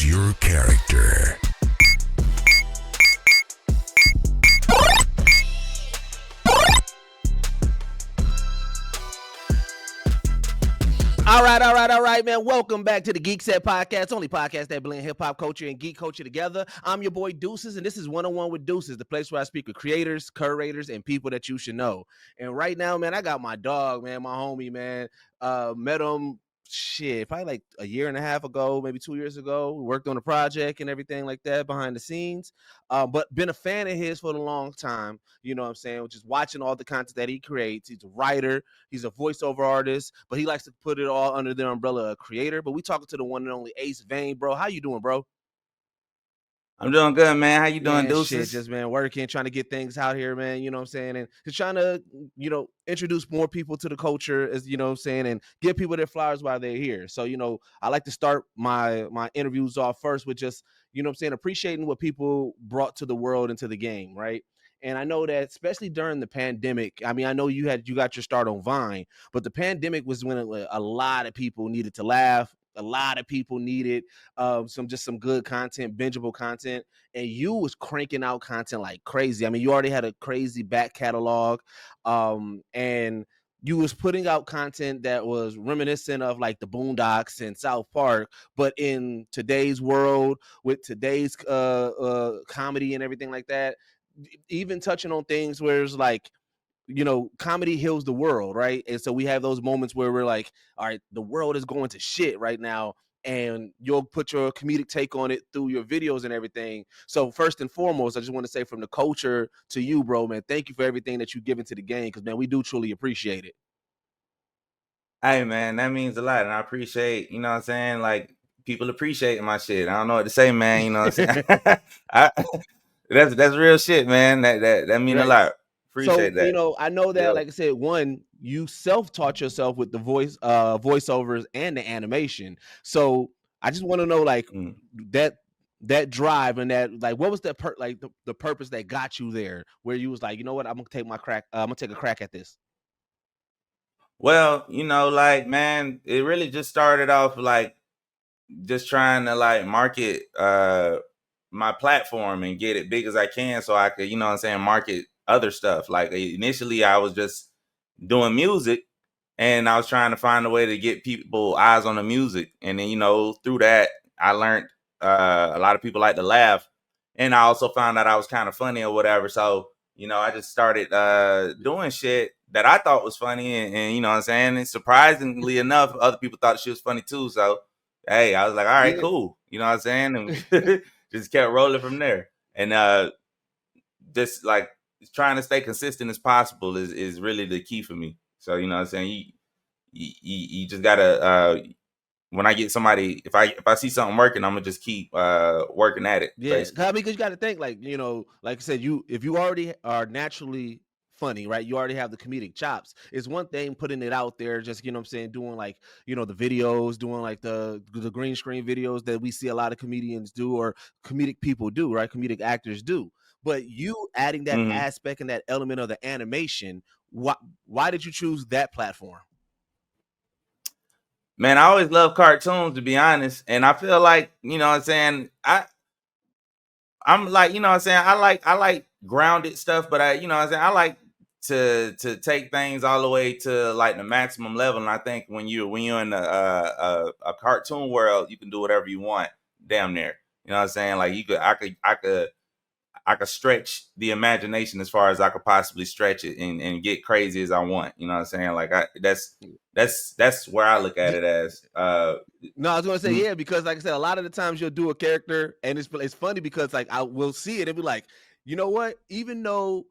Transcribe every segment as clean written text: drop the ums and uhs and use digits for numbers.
Choose your character. All right, man. Welcome back to the Geekset podcast, only podcast that blend hip hop culture and geek culture together. I'm your boy Deuces, and this is 101 with Deuces, the place where I speak with creators, curators, and people that you should know. And right now, man, I got my dog, man, my homie, man. Met him, probably like a year and a half ago, maybe 2 years ago. We worked on a project and everything like that behind the scenes. But been a fan of his for a long time. You know what I'm saying? Just watching all the content that he creates. He's a writer. He's a voiceover artist, but he likes to put it all under the umbrella of creator. But we talking to the one and only Ace Vane, bro. How you doing, bro? I'm doing good, man. How you doing, Deuces? Shit, just, man, working, trying to get things out here, man. You know what I'm saying? And just trying to, introduce more people to the culture, as you know what I'm saying, and give people their flowers while they're here. So, I like to start my interviews off first with just, you know what I'm saying, appreciating what people brought to the world and to the game, right? And I know that especially during the pandemic, I mean, I know you got your start on Vine, but the pandemic was when a lot of people needed to laugh. A lot of people needed some good content, bingeable content, and you was cranking out content like crazy. I mean, you already had a crazy back catalog, and you was putting out content that was reminiscent of like the Boondocks and South Park, but in today's world with today's comedy and everything like that. Even touching on things where it's like, comedy heals the world, right? And so we have those moments where we're like, all right, the world is going to shit right now, and you'll put your comedic take on it through your videos and everything. So first and foremost, I just want to say from the culture to you, bro, man, thank you for everything that you've given to the game, because, man, we do truly appreciate it. Hey, man, that means a lot, and I appreciate, you know what I'm saying, like, people appreciating my shit. I don't know what to say, man, you know what I'm saying? That's real shit, man. That mean a lot. Appreciate that. So, I know that, like I said, one, you self-taught yourself with the voiceovers and the animation. So I just want to know, like, that drive and that, like, what was that the purpose that got you there, where you was like, you know what, I'm gonna take a crack at this. Well, like, man, it really just started off like just trying to like market my platform and get it big as I can so I could, you know what I'm saying, market other stuff. Like initially I was just doing music and I was trying to find a way to get people eyes on the music. And then, through that I learned a lot of people like to laugh. And I also found out I was kind of funny or whatever. So, I just started doing shit that I thought was funny. And you know what I'm saying? And surprisingly enough, other people thought she was funny too. So, hey, I was like, all right, cool. You know what I'm saying? And just kept rolling from there. And just like trying to stay consistent as possible is really the key for me. So, you know what I'm saying? You just gotta when I get somebody, if I see something working, I'm gonna just keep working at it. Yeah, I mean, because you got to think, like, like I said, if you already are naturally funny, right? You already have the comedic chops. It's one thing putting it out there, just, you know what I'm saying, doing like, the videos, doing like the green screen videos that we see a lot of comedians do, or comedic people do, right? Comedic actors do. But you adding that aspect and that element of the animation, why did you choose that platform? Man, I always love cartoons, to be honest. And I feel like, you know what I'm saying, I'm like, you know what I'm saying, I like grounded stuff, but you know what I'm saying, I like to take things all the way to like the maximum level. And I think when you're in a cartoon world, you can do whatever you want, damn near. You know what I'm saying? Like I could stretch the imagination as far as I could possibly stretch it and get crazy as I want. You know what I'm saying? Like that's where I look at it as. No, I was gonna say, yeah, because like I said, a lot of the times you'll do a character, and it's funny because like I will see it and be like, you know what? Even though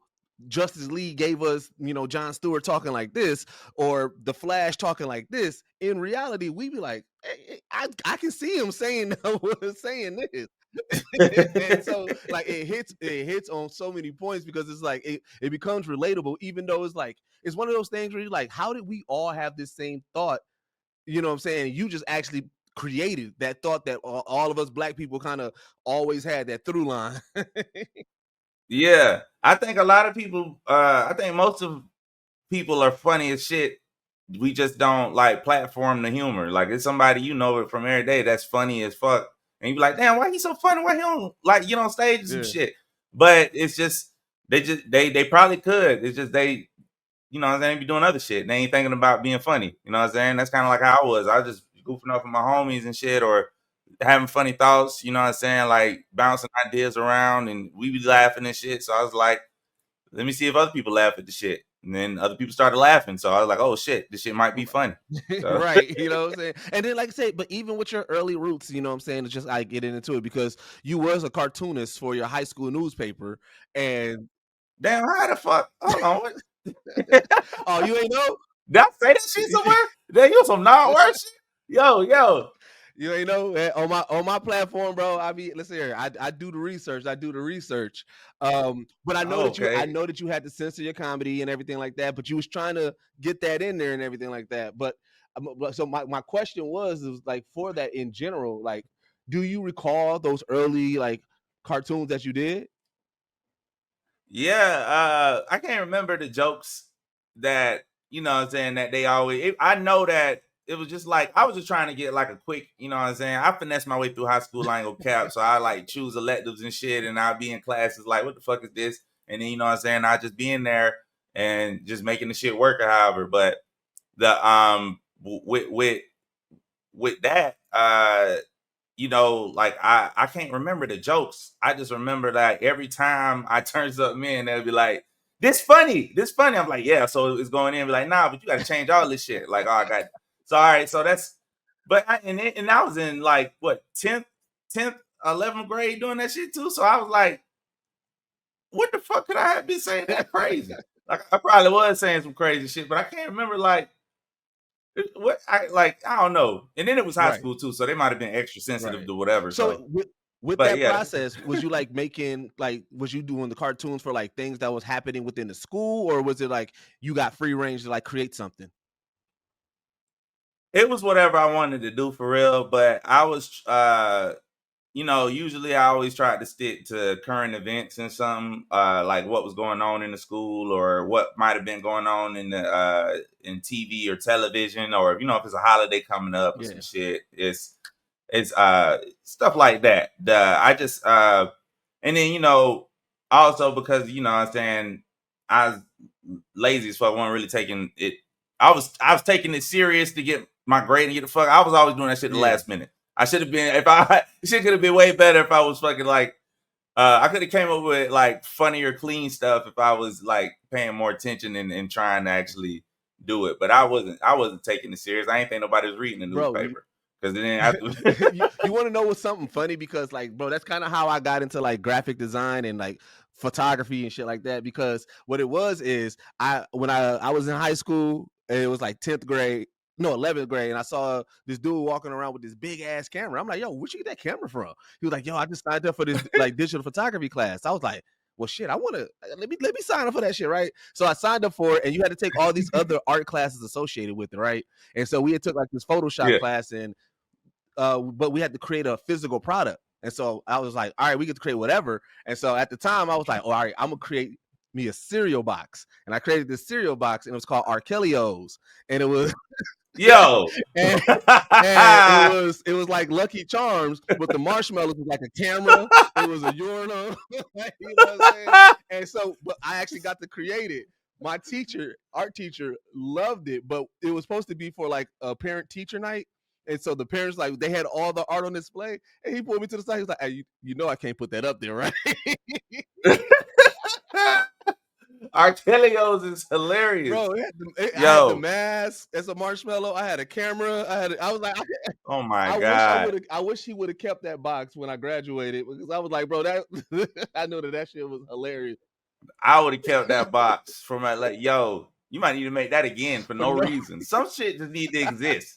Justice League gave us, Jon Stewart talking like this, or the Flash talking like this, in reality, we be like, hey, I can see him saying saying this. And so like it hits on so many points, because it's like it becomes relatable, even though it's like it's one of those things where you're like, how did we all have this same thought? You know what I'm saying? You just actually created that thought that all of us black people kind of always had, that through line. Yeah, I think a lot of people. I think most of people are funny as shit. We just don't like platform the humor. Like it's somebody from every day that's funny as fuck, and you be like, damn, why he so funny? Why he don't like get on stage and some Yeah. shit? But it's just they probably could. It's just they, you know what I'm saying, be doing other shit. They ain't thinking about being funny. You know what I'm saying? That's kind of like how I was. I was just goofing off with my homies and shit, or having funny thoughts, you know what I'm saying? Like bouncing ideas around, and we be laughing and shit. So I was like, let me see if other people laugh at the shit. And then other people started laughing. So I was like, oh shit, this shit might be funny. So. Right, you know what I'm saying? And then like I say, but even with your early roots, you know what I'm saying, it's just like getting into it because you was a cartoonist for your high school newspaper. And Damn, how the fuck? Hold on. What? oh, you ain't know? Did I say that shit somewhere? Damn, you some non-word shit? Yo. You ain't know on my platform, bro. I mean, listen here. I do the research. But I know Oh, that okay. you had to censor your comedy and everything like that. But you was trying to get that in there and everything like that. But so my question was like for that in general, like, do you recall those early like cartoons that you did? Yeah, I can't remember the jokes that, you know what I'm saying, that they always I know that it was just like I was just trying to get like a quick, you know what I'm saying. I finessed my way through high school, I ain't gonna cap. So I like choose electives and shit, and I'll be in classes like, what the fuck is this? And then you know what I'm saying, I just be in there and just making the shit work or however. But the with that, you know, like I can't remember the jokes. I just remember that every time I turns up men, they'll be like, this funny. I'm like, yeah. So it's going in, be like, nah, but you got to change all this shit. Like, oh, I got. So all right, so that's. But and I was in like what 10th, 11th grade doing that shit too. So I was like, what the fuck could I have been saying that crazy? Like I probably was saying some crazy shit, but I can't remember like what I don't know. And then it was high Right, school too, so they might have been extra sensitive right. to whatever. So So, with but that yeah, process, was you like making like was you doing the cartoons for like things that was happening within the school, or was it like you got free range to like create something? it was whatever I wanted to do for real. But I was, you know, usually I always tried to stick to current events and something, like what was going on in the school or what might have been going on in the in TV or television, or you know, if it's a holiday coming up or some Yeah. shit. It's stuff like that. I just and then you know, also because you know what I'm saying, I was lazy, so I wasn't really taking it. I was taking it serious to get my grade and get the fuck. I was always doing that shit the Yeah. last minute. I should have been if I shit could have been way better if I was fucking like I could have came up with like funnier, clean stuff if I was like paying more attention and trying to actually do it. But I wasn't taking it serious. I ain't think nobody was reading the Bro, newspaper. Because then after you want to know what's something funny? Because like, bro, that's kind of how I got into like graphic design and like photography and shit like that. Because what it was is when I was in high school, and it was like 10th grade, no 11th grade, and I saw this dude walking around with this big ass camera. I'm like, yo, where'd you get that camera from? He was like, yo, I just signed up for this like digital photography class. I was like, well, shit, I want to let me sign up for that shit, right? So I signed up for it, and you had to take all these other art classes associated with it, right? And so we had took like this Photoshop yeah. class, and but we had to create a physical product. And so I was like, all right, we get to create whatever. And so at the time, I was like, oh, all right, I'm gonna create me a cereal box. And I created this cereal box, and it was called Arkelio's. And it was Yo. and and it was like Lucky Charms, but the marshmallows was like a camera. It was a urinal. You know what I'm saying? And so, but I actually got to create it. My teacher, art teacher, loved it, but it was supposed to be for like a parent teacher night. And so the parents like they had all the art on display, and he pulled me to the side. He was like, "Hey, you know I can't put that up there, right?" Archelios is hilarious. Bro, I had the Yo. mask as a marshmallow. I had a camera. I was like, Oh my I wish I God. would have. I wish he would have kept that box when I graduated because I was like, bro, that I know that shit was hilarious. I would have kept that box for my like, yo, you might need to make that again for For no no, reason. Some shit just need to exist.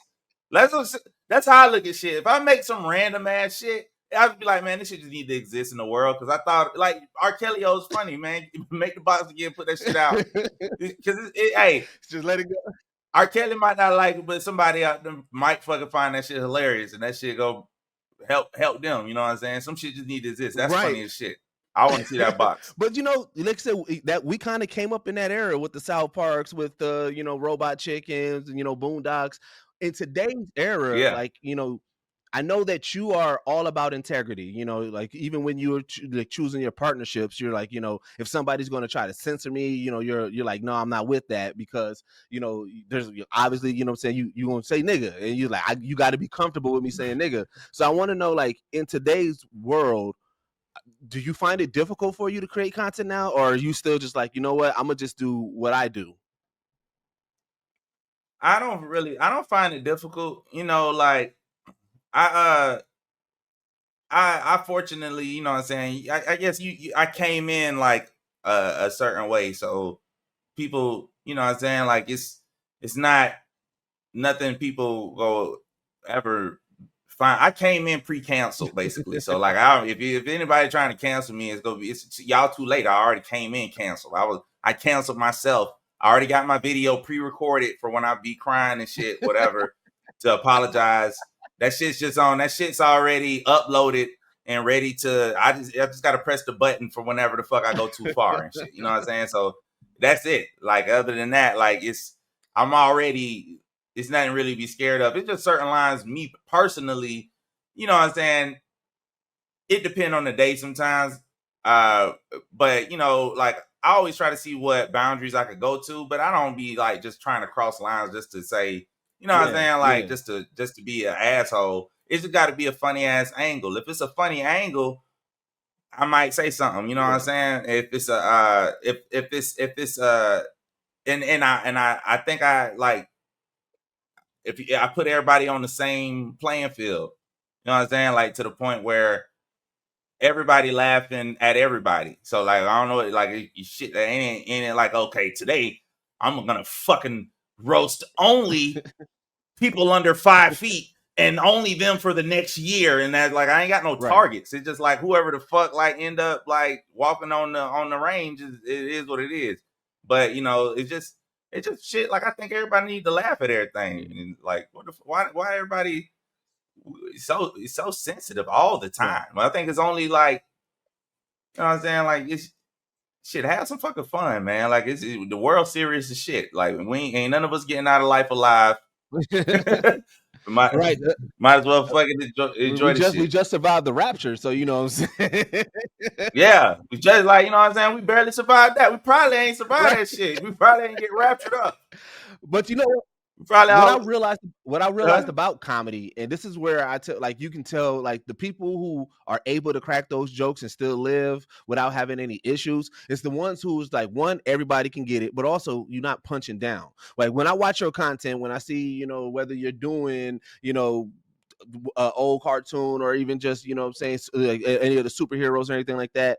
That's how I look at shit. If I make some random ass shit, I'd be like, man, this shit just need to exist in the world. Cause I thought like R. Kelly is funny, man. Make the box again, put that shit out. Cause hey, just let it go. R. Kelly might not like it, but somebody out there might fucking find that shit hilarious, and that shit go help them. You know what I'm saying? Some shit just need to exist. That's Right. funny as shit. I want to see that box. But like I said, that we kind of came up in that era with the South Parks, with the Robot Chickens, and Boondocks. In today's era, Yeah. like I know that you are all about integrity. You know, like even when you're like choosing your partnerships, you're like, you know, if somebody's going to try to censor me, you know, you're like, no, I'm not with that, because you know, there's obviously, you know, what I'm saying, you gonna say nigga, and you like, you got to be comfortable with me saying nigga. So I want to know, like, in today's world, do you find it difficult for you to create content now, or are you still just like, you know what, I'm gonna just do what I do? I don't find it difficult. You know, like I uh I fortunately, you know what I'm saying, I guess I came in like a certain way. So people, you know what I'm saying, like it's not nothing people go ever find. I came in pre-canceled basically. So like if anybody trying to cancel me, it's y'all too late. I already came in canceled. I canceled myself. I already got my video pre-recorded for when I be crying and shit, whatever, to apologize. That shit's just on. That shit's already uploaded and ready to. I just gotta press the button for whenever the fuck I go too far and shit. You know what I'm saying? So that's it. Like other than that, like I'm already, it's nothing really to be scared of. It's just certain lines, me personally, you know what I'm saying? It depends on the day sometimes. Uh, but you know, like I always try to see what boundaries I could go to, but I don't be like just trying to cross lines just to say, you know what I'm Yeah, saying? Like yeah, just to be an asshole. It's just gotta be a funny ass angle. If it's a funny angle, I might say something, you know what I'm yeah, saying? If it's a if it's and I think I like, if I put everybody on the same playing field, you know what I'm saying? Like to the point where everybody laughing at everybody. So like I don't know, like shit that ain't it like, okay, today I'm gonna fucking roast only people under 5 feet and only them for the next year. And that, like, I ain't got no right. targets. It's just like whoever the fuck like end up like walking on the range it is what it is. But you know, it's just shit. Like I think everybody needs to laugh at everything. And like, why everybody so sensitive all the Right. time? I think it's only like, you know what I'm saying, like it's shit. Have some fucking fun, man. Like the world serious as shit. Like we ain't none of us getting out of life alive. might Right. might as well fucking enjoy the We shit. just survived the rapture, so you know what I'm saying. Yeah, we just like, you know what I'm saying. We barely survived that. We probably ain't survived Right. that shit. We probably ain't get raptured up. But you know what? We probably all. What I realized Huh? about comedy, and this is where I tell, like, you can tell, like, the people who are able to crack those jokes and still live without having any issues, it's the ones who's like, one, everybody can get it, but also you're not punching down. Like when I watch your content, when I see, you know, whether you're doing, you know, old cartoon or even just, you know what I'm saying, like any of the superheroes or anything like that,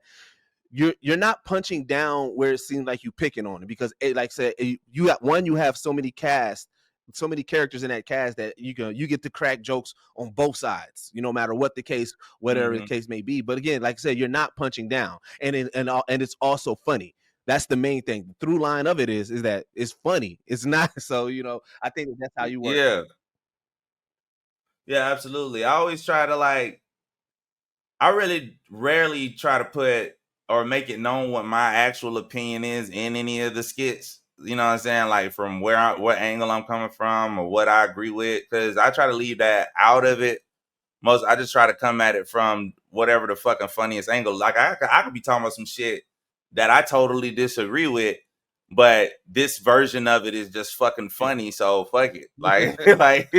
you're not punching down where it seems like you picking on it, because like I said, you got one, you have so many characters in that cast that you get to crack jokes on both sides, you know, no matter what the case, whatever the Mm-hmm. case may be. But again, like I said, you're not punching down, and it's also funny. That's the main thing. The through line of it is that it's funny. It's not so, you know, I think that's how you work. Yeah, yeah, absolutely. I always try to like. I really rarely try to put or make it known what my actual opinion is in any of the skits. You know what I'm saying? Like from what angle I'm coming from or what I agree with, because I try to leave that out of it. I just try to come at it from whatever the fucking funniest angle. Like I could be talking about some shit that I totally disagree with, but this version of it is just fucking funny. So fuck it. Like like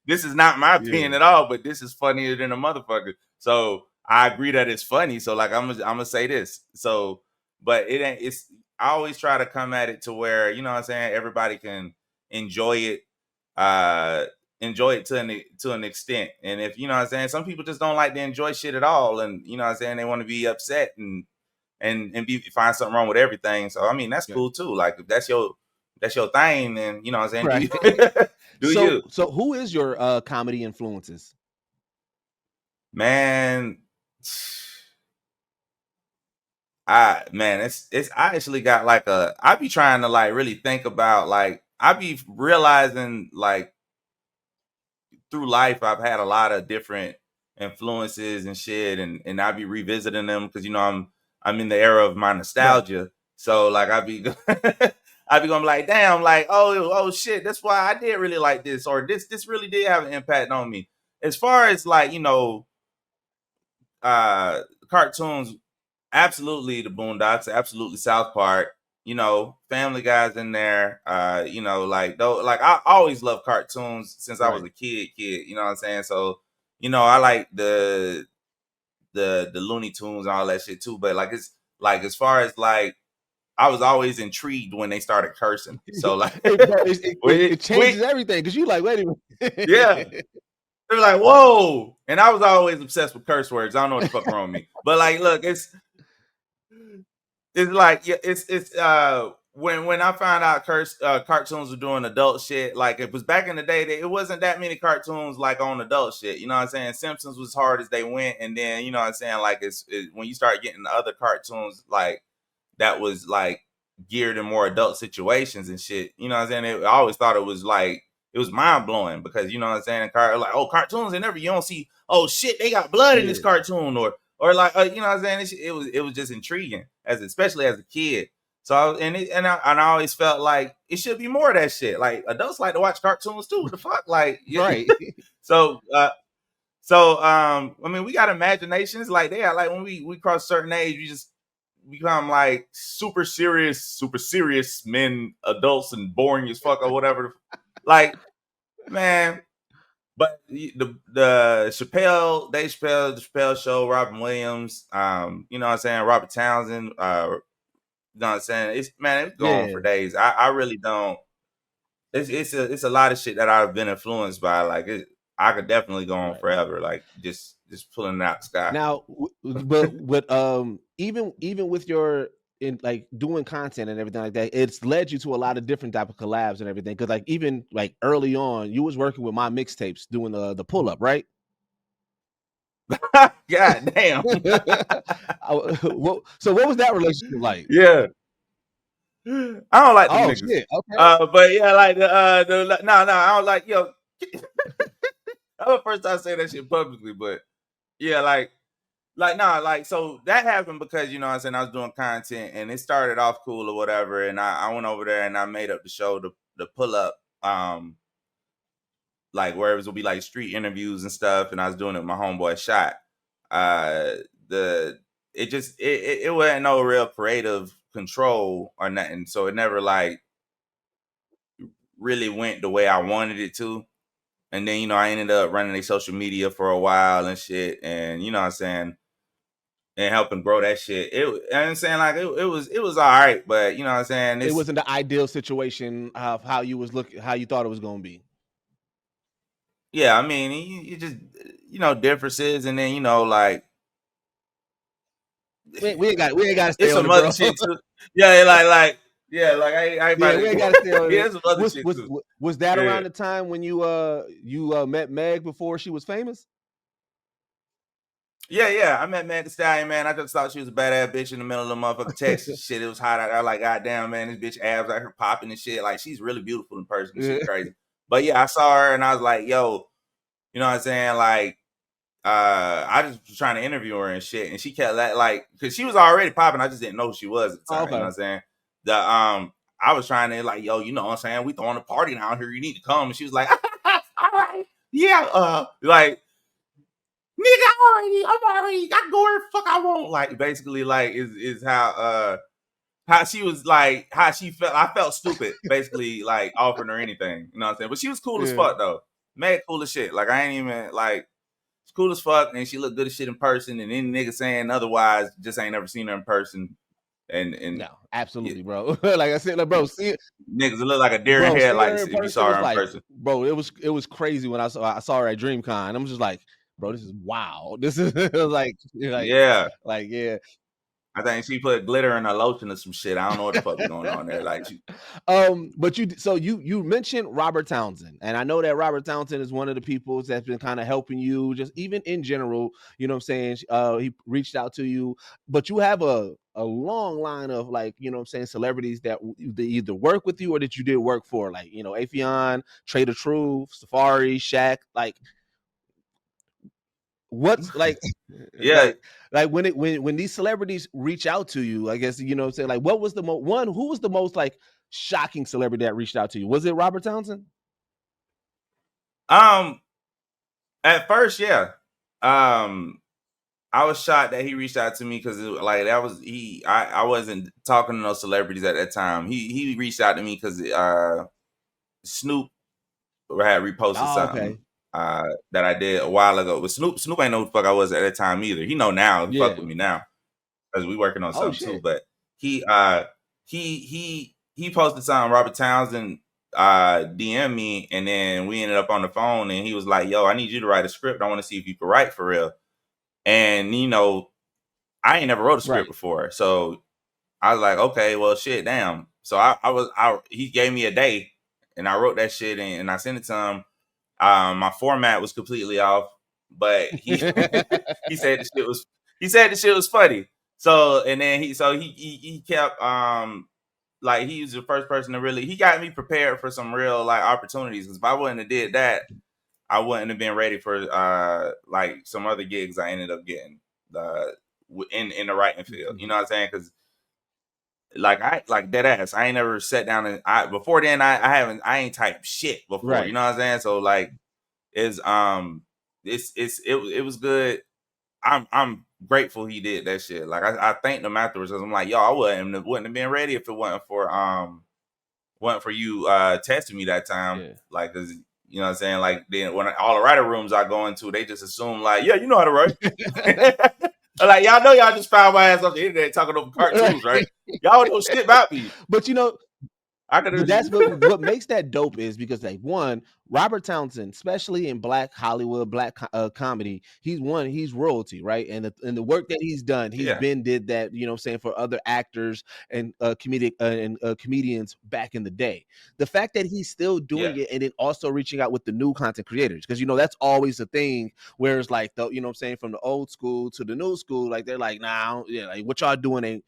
this is not my opinion Yeah, at all, but this is funnier than a motherfucker. So I agree that it's funny. So like I'm gonna say this. So but it ain't. It's I always try to come at it to where, you know what I'm saying, everybody can enjoy it. Enjoy it to an extent. And if, you know what I'm saying, some people just don't like to enjoy shit at all, and you know what I'm saying, they want to be upset and find something wrong with everything. So I mean, that's yeah. cool too. Like if that's your thing, then you know what I'm saying, do Right. you do So you. who is your comedy influences? Man, it's I actually got like I be trying to like really think about, like I be realizing like through life I've had a lot of different influences and shit, and I be revisiting them because, you know, I'm in the era of my Right. nostalgia. So like I be I be going like, damn, like, oh shit, that's why I did really like this, or this really did have an impact on me. as far as like, cartoons, absolutely the Boondocks, absolutely South Park, Family Guy's in there. Like though, like I always loved cartoons since I was Right. a kid, you know what I'm saying? So, I like the Looney Tunes and all that shit too. But like it's like as far as like I was always intrigued when they started cursing. So like Bro, we it changes everything because you like, wait a minute. yeah. They're like, whoa. And I was always obsessed with curse words. I don't know what the fuck wrong with me. But like, look, it's like, yeah, it's when I found out cartoons were doing adult shit, like it was back in the day, it wasn't that many cartoons like on adult shit. You know what I'm saying? Simpsons was hard as they went, and then you know what I'm saying, like when you start getting the other cartoons like that was like geared in more adult situations and shit. You know what I'm saying? I always thought it was mind blowing because you know what I'm saying. Like, oh, cartoons and you don't see. Oh shit, they got blood in this Yeah. cartoon, or like you know what I'm saying. It was just intriguing especially as a kid. So I always felt like it should be more of that shit. Like adults like to watch cartoons too. What the fuck, like Right. so. I mean, we got imaginations like they are. Like when we cross a certain age, we just become like super serious men, adults, and boring as fuck or whatever. Like, man, but the Chappelle show, Robin Williams, you know what I'm saying, Robert Townsend, you know what I'm saying? It's going for Yeah. days. I really don't. It's a lot of shit that I've been influenced by. Like I could definitely go on Right. forever. Like just pulling out the sky. Now, but even with your in like doing content and everything like that, it's led you to a lot of different type of collabs and everything. Because like even like early on, you was working with my mixtapes doing the pull up, right? God damn. So what was that relationship like? Yeah. I don't like them Oh niggas. shit. Okay. But yeah, like no, I don't like That was the first time I say that shit publicly, but yeah, like so that happened because you know what I'm saying, I was doing content and it started off cool or whatever, and I went over there and I made up the show, the pull up, like where it was gonna be like street interviews and stuff, and I was doing it with my homeboy Shot. The it wasn't no real creative control or nothing, so it never like really went the way I wanted it to. And then, I ended up running their social media for a while and shit. And you know what I'm saying? And helping grow that shit. I'm saying like it was all right, but you know what I'm saying? It wasn't the ideal situation of how you was looking, how you thought it was gonna be. Yeah, I mean, you just differences, and then like We ain't got to stay it's on some it, other bro. shit too. Yeah, like yeah, like I ain't Yeah, about we ain't to got to stay on yeah, it. some other shit too. Was that Yeah. around the time when you met Meg before she was famous? Yeah. I met Meg the Stallion, man. I just thought she was a badass bitch in the middle of the motherfucking Texas. Shit, it was hot out there. Like, goddamn, man, this bitch abs out here popping and shit. Like, she's really beautiful in person and shit crazy. But yeah, I saw her and I was like, yo, you know what I'm saying? Like, I just was trying to interview her and shit. And she kept like, because she was already popping. I just didn't know who she was at the Oh, time. You know what I'm saying? I was trying to like, yo, you know what I'm saying? We throwing a party down here. You need to come. And she was like, all right. Yeah. Like, nigga, I can go where the fuck I want. Like basically, like is how she was like how she felt. I felt stupid, basically, like offering her anything. You know what I'm saying? But she was cool as yeah. fuck though. Mad cool as shit. Like I ain't even like she's cool as fuck, and she looked good as shit in person. And any nigga saying otherwise just ain't never seen her in person. And No, yeah, absolutely, bro. Like I said, like, bro, niggas look like a deer in bro, seeing her headlights in if you person saw was her in like, person. bro, it was crazy when I saw her at DreamCon. I'm just like, bro, this is wow. This is Yeah. like yeah. I think she put glitter in her lotion or some shit. I don't know what the fuck was going on there. Like, But you mentioned Robert Townsend, and I know that Robert Townsend is one of the people that's been kind of helping you, just even in general. You know what I'm saying? He reached out to you, but you have a long line of like, you know what I'm saying, celebrities that they either work with you or that you did work for, like, you know, Afion, Trader Truth, Safari, Shaq, like what's like yeah. like when these celebrities reach out to you, I guess, you know what I'm saying, like what was the who was the most like shocking celebrity that reached out to you? Was it Robert Townsend? Um, At first, yeah. I was shocked that he reached out to me because like that was I wasn't talking to no celebrities at that time. He reached out to me because Snoop had reposted Oh, something okay. that I did a while ago. But Snoop ain't know who the fuck I was at that time either. He know now. He fuck Yeah. with me now because we working on Oh something too. shit. But he posted something. Robert Townsend DM me, and then we ended up on the phone, and he was like, "Yo, I need you to write a script. I want to see if you can write for real." And you know, I ain't never wrote a script Right. before, so I was like, okay, well, shit, damn. So he gave me a day, and I wrote that shit, and I sent it to him. My format was completely off, but he he said the shit was funny. So and then he kept like he was the first person to really he got me prepared for some real like opportunities. Because if I wouldn't have did that, I wouldn't have been ready for like some other gigs I ended up getting in the writing field. You know what I'm saying? Because like I like dead ass. I ain't never sat down and before then I ain't typed shit before. You Right. know what I'm saying? So like it was good. I'm grateful he did that shit. Like I thanked him afterwards because I'm like, yo, I wouldn't have been ready if it wasn't for you testing me that time. Yeah. Like, cause you know what I'm saying? Like then when all the writer rooms I go into, they just assume like, yeah, you know how to write. Like y'all know y'all just found my ass off the internet talking over cartoons, right? Y'all know shit about me. But you know, I could but that's what makes that dope is because like one, Robert Townsend, especially in Black Hollywood, Black comedy, he's royalty, right? And the work that he's done, he's yeah. did that, you know what I'm saying, for other actors and comedians back in the day. The fact that he's still Yeah. doing it and then also reaching out with the new content creators, because you know that's always a thing. Whereas like the you know what I'm saying, from the old school to the new school, like they're like, nah, yeah, like what y'all doing ain't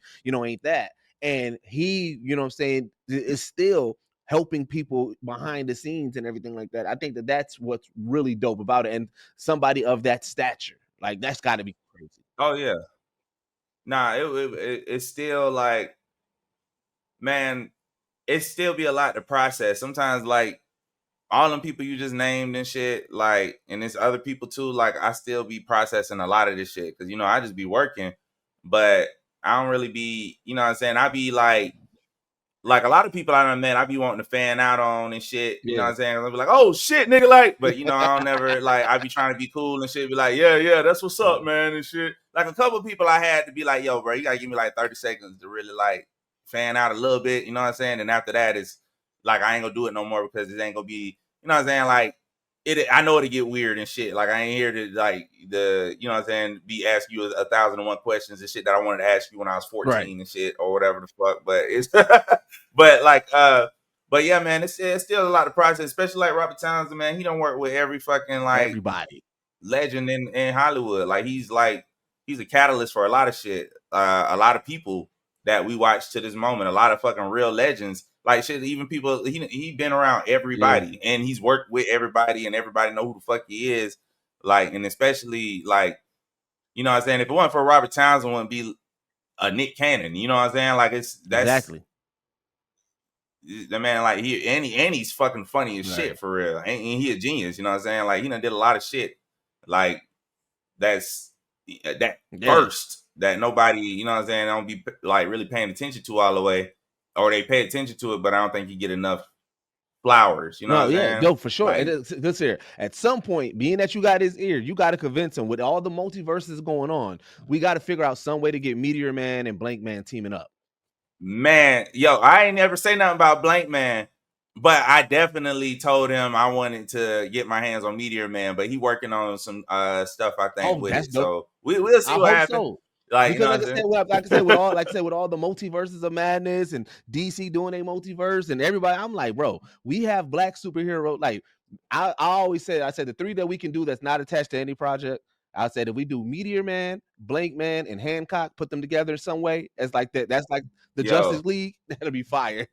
that. And he, you know what I'm saying, is still helping people behind the scenes and everything like that. I think that that's what's really dope about it. And somebody of that stature, like that's got to be crazy. Oh yeah. Nah, it's still like, man, it still be a lot to process. Sometimes like all them people you just named and shit, like, and it's other people too. Like, I still be processing a lot of this shit because you know I just be working, but I don't really be, you know what I'm saying. I be like a lot of people I done met, I be wanting to fan out on and shit. You know what Yeah. I'm saying? I'll be like, oh shit, nigga, like, but you know, I don't never like I be trying to be cool and shit, be like, yeah, that's what's up, man, and shit. Like a couple of people I had to be like, yo, bro, you gotta give me like 30 seconds to really like fan out a little bit, you know what I'm saying? And after that, it's like I ain't gonna do it no more because it ain't gonna be, you know what I'm saying? Like I know it'll get weird and shit. Like I ain't here to like you know what I'm saying, be asking you 1,001 questions and shit that I wanted to ask you when I was Right. 14 and shit or whatever the fuck. But it's but like but yeah, man, it's still a lot of process, especially like Robert Townsend, man. He don't work with every fucking like Everybody. legend in Hollywood. Like he's a catalyst for a lot of shit. A lot of people that we watch to this moment, a lot of fucking real legends. Like shit, even people he been around Yeah. everybody and he's worked with everybody and everybody know who the fuck he is. Like, and especially like, you know what I'm saying? If it wasn't for Robert Townsend, it wouldn't be a Nick Cannon. You know what I'm saying? Like that's Exactly. the man, like he's fucking funny as Right. shit for real. And he a genius, you know what I'm saying? Like he done did a lot of shit. Like that's that Yeah. burst that nobody, you know what I'm saying, don't be like really paying attention to all the way. Or they pay attention to it, but I don't think you get enough flowers, you know what No, I'm yeah, saying? no, for sure. And Like, this here, at some point, being that you got his ear, you got to convince him with all the multiverses going on. We got to figure out some way to get Meteor Man and Blank Man teaming up. man, yo, I ain't never say nothing about Blank Man, but I definitely told him I wanted to get my hands on Meteor Man, but he working on some stuff I think Oh, with that's it. dope. So we'll see I what hope happens. so. Like, you know Because what I'm saying? like I said, with all the multiverses of madness and DC doing a multiverse and everybody, I'm like, bro, we have black superhero. Like I always say, I said the three that we can do that's not attached to any project. I said if we do Meteor Man, Blank Man, and Hancock, put them together in some way, as like that. That's like the Yo, Justice League. That'll be fire.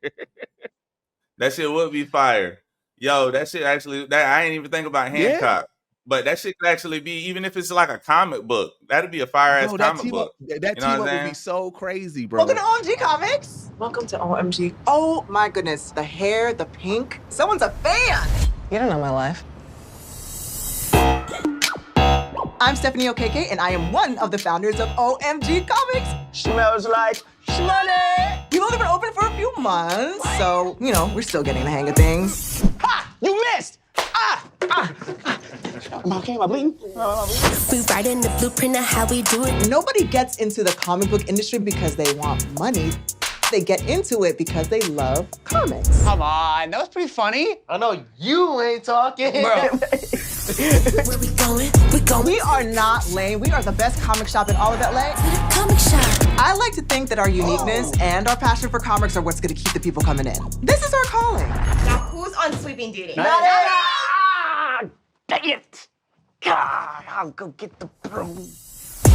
that shit would be fire. Yo, that shit actually that I ain't even think about Yeah, Hancock. But that shit could actually be, even if it's like a comic book, that'd be a fire ass bro, that comic team up, book. that You know what team I'm up would be saying? so crazy, Welcome bro. to OMG Comics. Welcome to OMG. Oh my goodness, the hair, the pink. Someone's a fan. You don't know my life. I'm Stephanie Okeke, and I am one of the founders of OMG Comics. Smells like money. We've only been open for a few months, so, you know, we're still getting the hang of things. Ha! You missed! Am I okay? Am I bleeding? We writing the blueprint of how we do it. Nobody gets into the comic book industry because they want money. They get into it because they love comics. Come on, that was pretty funny. I know you ain't talking. Bro. Where we going? We going We are not lame. We are the best comic shop in all of LA. to the comic shop. I like to think that our uniqueness and our passion for comics are what's gonna keep the people coming in. This is our calling. Now, who's on sweeping duty? Dang it! God, I'll go get the broom.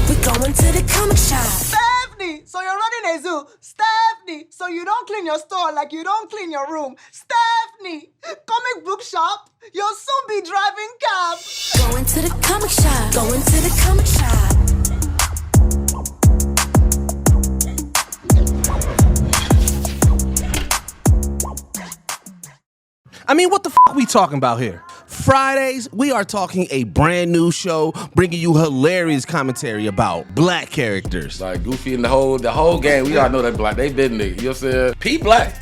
We going to the comic shop. Stephanie, so you're running a zoo. Stephanie, so you don't clean your store like you don't clean your room. Stephanie, comic book shop, you'll soon be driving cab. Going to the comic shop. Going to the comic shop. I mean, what the f we talking about here? Fridays, we are talking a brand new show, bringing you hilarious commentary about black characters. Like Goofy and the whole gang, we all know that black. They been niggas. You know what I'm saying? P Black.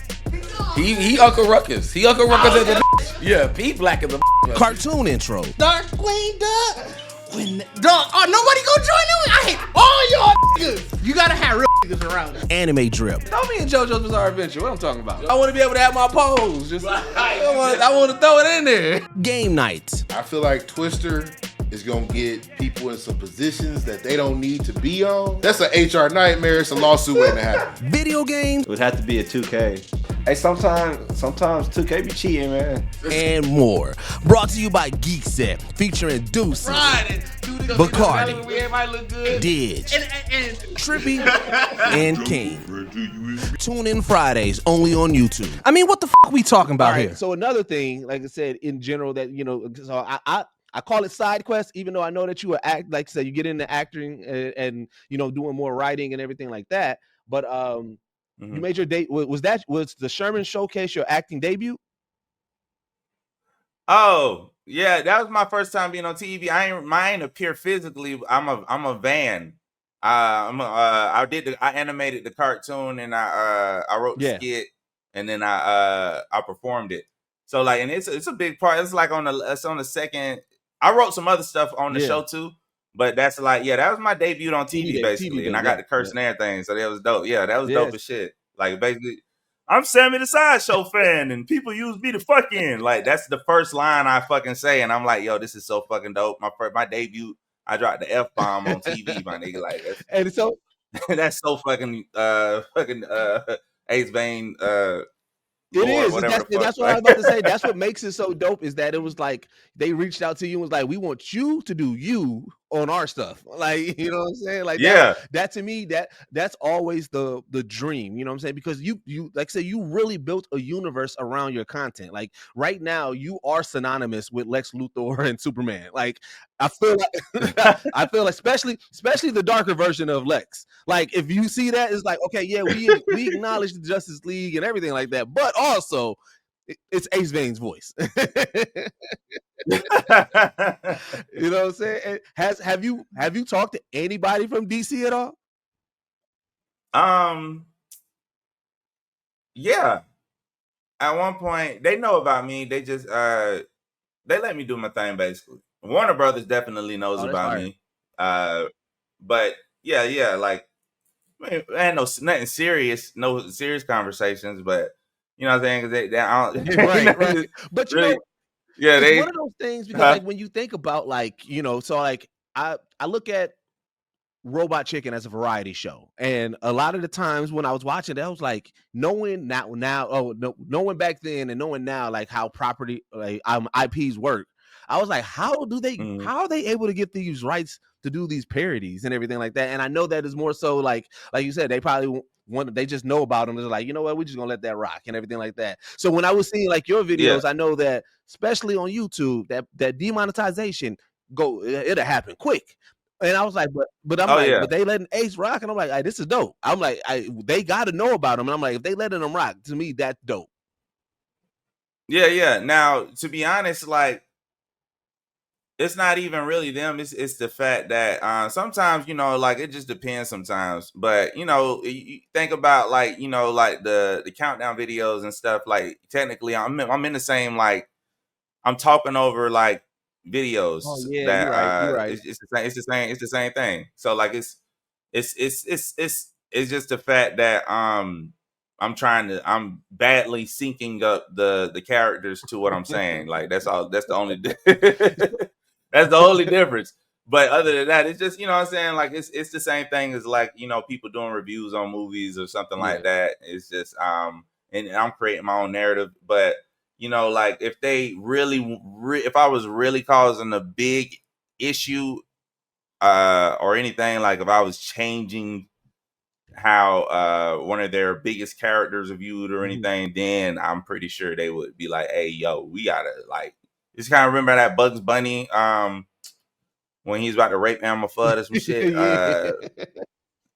He Uncle Ruckus. He Uncle Ruckus at the yeah, P Black is the Cartoon intro. Dark Queen, dog. When dog, oh, nobody go join them. I hate all y'all niggas. You gotta have real niggas around us. Anime drip. Throw me in JoJo's Bizarre Adventure. What I'm talking about? I want to be able to have my pose. Just I want to throw it in there. Game nights. I feel like Twister is gonna get people in some positions that they don't need to be on. That's an HR nightmare. It's a lawsuit waiting to happen. Video games. It would have to be a 2K. Hey, sometimes 2K be cheating, man. And more. Brought to you by Geekset, featuring Deuces, Bacardi, Everybody look good. Didge, And Trippy, and King. Tune in Fridays, only on YouTube. I mean, what the f we talking about here? So another thing, like I said, in general, that, you know, so I call it side quest, even though I know that you are like I said, you get into acting and you know, doing more writing and everything like that. But you made your date. Was the Sherman Showcase your acting debut? Oh, yeah, that was my first time being on TV. I ain't appear physically. I'm a van. I animated the cartoon, and I wrote the skit, and then I performed it. So like, and it's a big part. It's like on the second. I wrote some other stuff on the show too, but that's like, that was my debut on TV basically, and I got the curse and everything, so that was dope. Yeah, that was dope as shit. Like basically, I'm Sammy the Sideshow fan, and people use me to fuck in. Like that's the first line I fucking say, and I'm like, yo, this is so fucking dope. My debut, I dropped the F-bomb on TV, my nigga. Like, and so that's so fucking Ace Vane. It is. That's what I was about to say. That's what makes it so dope, is that it was like they reached out to you and was like, we want you to do you on our stuff. Like, you know what I'm saying? Like, that to me, that's always the dream, you know what I'm saying? Because you like I said, you really built a universe around your content. Like right now, you are synonymous with Lex Luthor and Superman. Like I feel like especially the darker version of Lex. Like if you see that, it's like, okay, yeah, we acknowledge the Justice League and everything like that, but also it's Ace Vane's voice. You know what I'm saying? Have you talked to anybody from DC at all? Yeah. At one point, they know about me. They just they let me do my thing basically. Warner Brothers definitely knows about me. But yeah, like I ain't nothing serious, no serious conversations, but you know what I'm saying? Because they right. But you really, know, it's one of those things, because like when you think about like, you know, so like I look at Robot Chicken as a variety show, and a lot of the times when I was watching it, I was like, knowing back then and knowing now like how property like IPs work, I was like, how are they able to get these rights to do these parodies and everything like that? And I know that is more so like you said, they probably they just know about them. They're like, you know what, we're just gonna let that rock and everything like that. So when I was seeing like your videos, I know that especially on YouTube, that demonetization it'll happen quick. And I was like, but I'm but they letting Ace rock, and I'm like, this is dope. I'm like, they got to know about him, and I'm like, if they letting them rock, to me, that's dope. Yeah. Now, to be honest, like it's not even really them. It's the fact that sometimes, you know, like it just depends sometimes. But you know, you think about like, you know, like the countdown videos and stuff. Like technically, I'm in the same, like I'm talking over like videos Oh yeah, that you're right. it's the same thing. So like it's just the fact that I'm badly syncing up the characters to what I'm saying. Like that's all. That's the only that's the only difference. But other than that, it's just, you know what I'm saying, like it's the same thing as like, you know, people doing reviews on movies or something like that. It's just and I'm creating my own narrative. But you know, like if they really if I was really causing a big issue or anything, like if I was changing how one of their biggest characters are viewed or anything, then I'm pretty sure they would be like, hey yo, we gotta like, just kind of remember that Bugs Bunny when he's about to rape Elmer Fudd or some shit.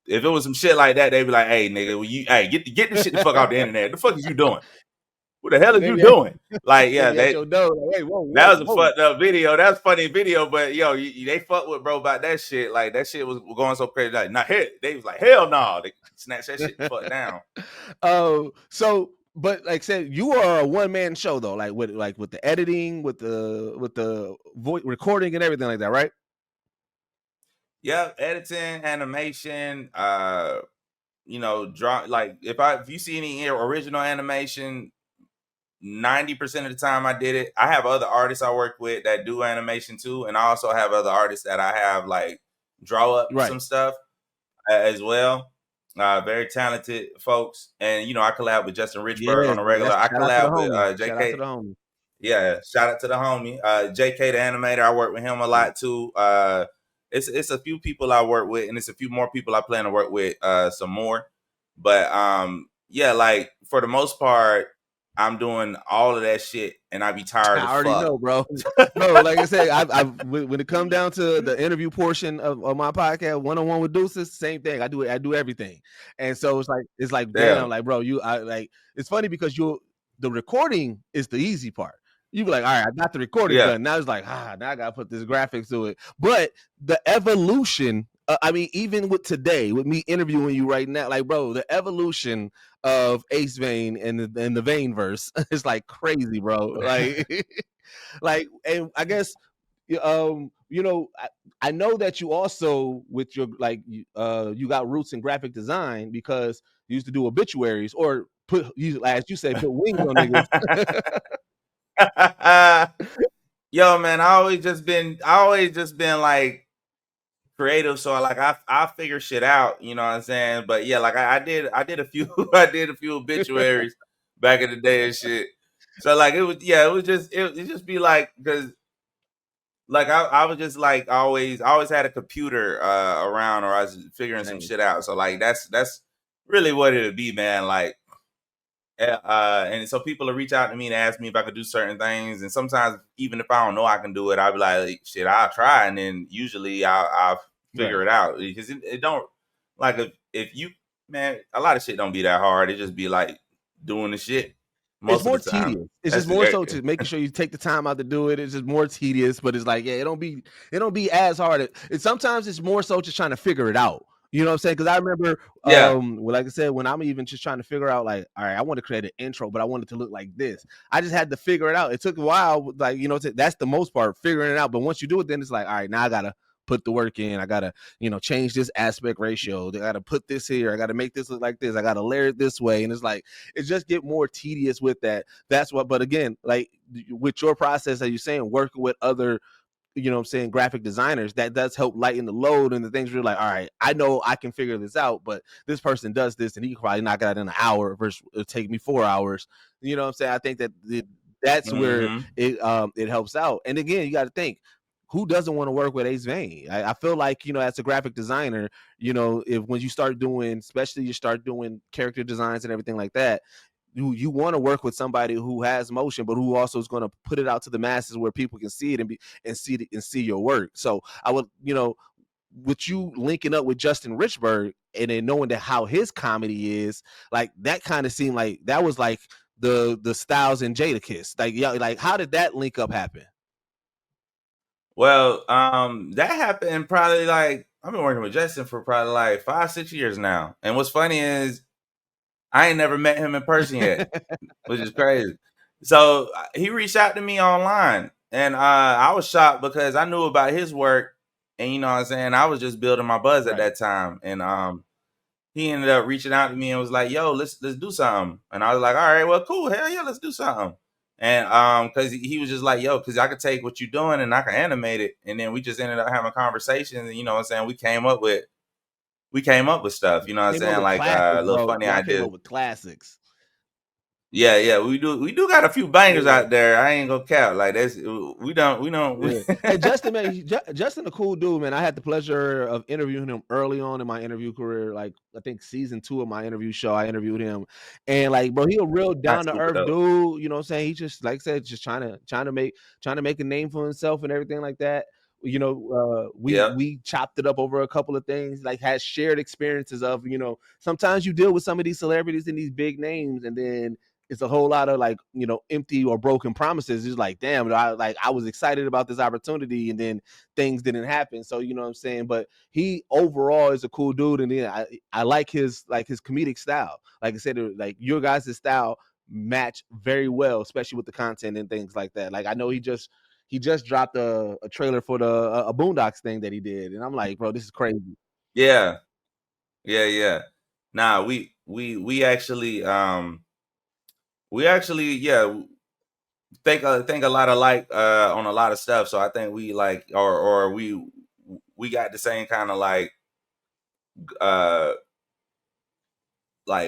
If it was some shit like that, they'd be like, hey nigga, get this shit the fuck off the internet. The fuck is you doing? What the hell are you doing? Like, yeah, that was a fucked up video. That was funny video, but yo, they fucked with bro about that shit. Like that shit was going so crazy. Like, not hell. They was like, hell no. They snatched that shit the fuck down. So, but like I said, you are a one-man show though, like with the editing, with the voice recording and everything like that, right? Yeah, editing, animation, you know, draw. Like if you see any original animation, 90% of the time I did it. I have other artists I work with that do animation too, and I also have other artists that I have like draw up some stuff as well. Very talented folks, and you know I collab with Justin Richburg on a regular. I collab with JK. Shout out to the homie. Yeah, shout out to the homie. JK the animator, I work with him a lot too. It's a few people I work with, and it's a few more people I plan to work with some more. But yeah, like for the most part, I'm doing all of that shit, and I be tired. I already know, bro. Bro, like I said, when it come down to the interview portion of my podcast, 1-on-1 with Deuces, same thing. I do everything, and so it's like damn, like bro, it's funny because the recording is the easy part. You be like, all right, I got the recording done. Now it's like, now I gotta put this graphics to it. But the evolution, I mean, even with today, with me interviewing you right now, like, bro, the evolution of Ace Vane and the Vane verse is like crazy, bro. Like, and I guess, you know, I know that you also with your you got roots in graphic design because you used to do obituaries or as you say, put wings on niggas. Yo, man, I always just been like creative, so like I figure shit out, you know what I'm saying? But yeah, like I did a few obituaries back in the day and shit. So like it just be like, because like I was just like always had a computer around, or I was figuring some shit out. So like that's really what it would be, man. Like and so people will reach out to me and ask me if I could do certain things, and sometimes even if I don't know I can do it, I'll be like, shit, I'll try, and then usually I'll figure it out, because it don't, like, if you, man, a lot of shit don't be that hard. It just be like doing the shit. It's more tedious. It's just more so to making sure you take the time out to do it. It's just more tedious, but it's like, yeah, it don't be as hard. Sometimes it's more so just trying to figure it out. You know what I'm saying? Because I remember, like I said, when I'm even just trying to figure out, like, all right, I want to create an intro, but I want it to look like this. I just had to figure it out. It took a while, like, you know, that's the most part, figuring it out. But once you do it, then it's like, all right, now I gotta put the work in. I gotta, you know, change this aspect ratio. I gotta put this here. I gotta make this look like this. I gotta layer it this way. And it's like, it just get more tedious with that. That's what. But again, like with your process, as you're saying, working with other, you know what I'm saying, graphic designers, that does help lighten the load, and the things where you're like, all right, I know I can figure this out, but this person does this and he can probably knock it out in an hour versus it'll take me 4 hours. You know what I'm saying? I think that's where it helps out. And again, you got to think, who doesn't want to work with Ace Vane? I feel like, you know, as a graphic designer, you know, when you start doing, especially you start doing character designs and everything like that, you want to work with somebody who has motion, but who also is going to put it out to the masses where people can see it and see your work. So I would, you know, with you linking up with Justin Richburg and then knowing that how his comedy is, like that kind of seemed like that was like the Styles and Jadakiss. Like, yeah, like how did that link up happen? Well, that happened probably like I've been working with Justin for probably like 5-6 years now. And what's funny is I ain't never met him in person yet, which is crazy. So he reached out to me online, and I was shocked because I knew about his work, and you know what I'm saying. I was just building my buzz at that time, and he ended up reaching out to me and was like, "Yo, let's do something." And I was like, "All right, well, cool, hell yeah, let's do something." And because he was just like, "Yo, because I could take what you're doing and I can animate it," and then we just ended up having conversations, and you know what I'm saying. We came up with stuff, you know what I'm saying, like little funny Y'all came ideas. up with classics. Yeah, we do got a few bangers out there. I ain't gonna count like that's we don't. Hey, Justin, man, Justin, a cool dude, man. I had the pleasure of interviewing him early on in my interview career. Like I think season 2 of my interview show, I interviewed him, and like, bro, he a real down to earth dude. You know what I'm saying? He just, like I said, just trying to make a name for himself and everything like that. You know, we chopped it up over a couple of things, like had shared experiences of, you know, sometimes you deal with some of these celebrities and these big names, and then it's a whole lot of like, you know, empty or broken promises. It's like, damn, I was excited about this opportunity and then things didn't happen. So, you know what I'm saying? But he overall is a cool dude. And then I like his comedic style. Like I said, like your guys' style match very well, especially with the content and things like that. Like I know he just dropped a trailer for a Boondocks thing that he did. And I'm like, bro, this is crazy. Yeah. Nah, we actually think a lot alike on a lot of stuff. So I think we like or we got the same kind of like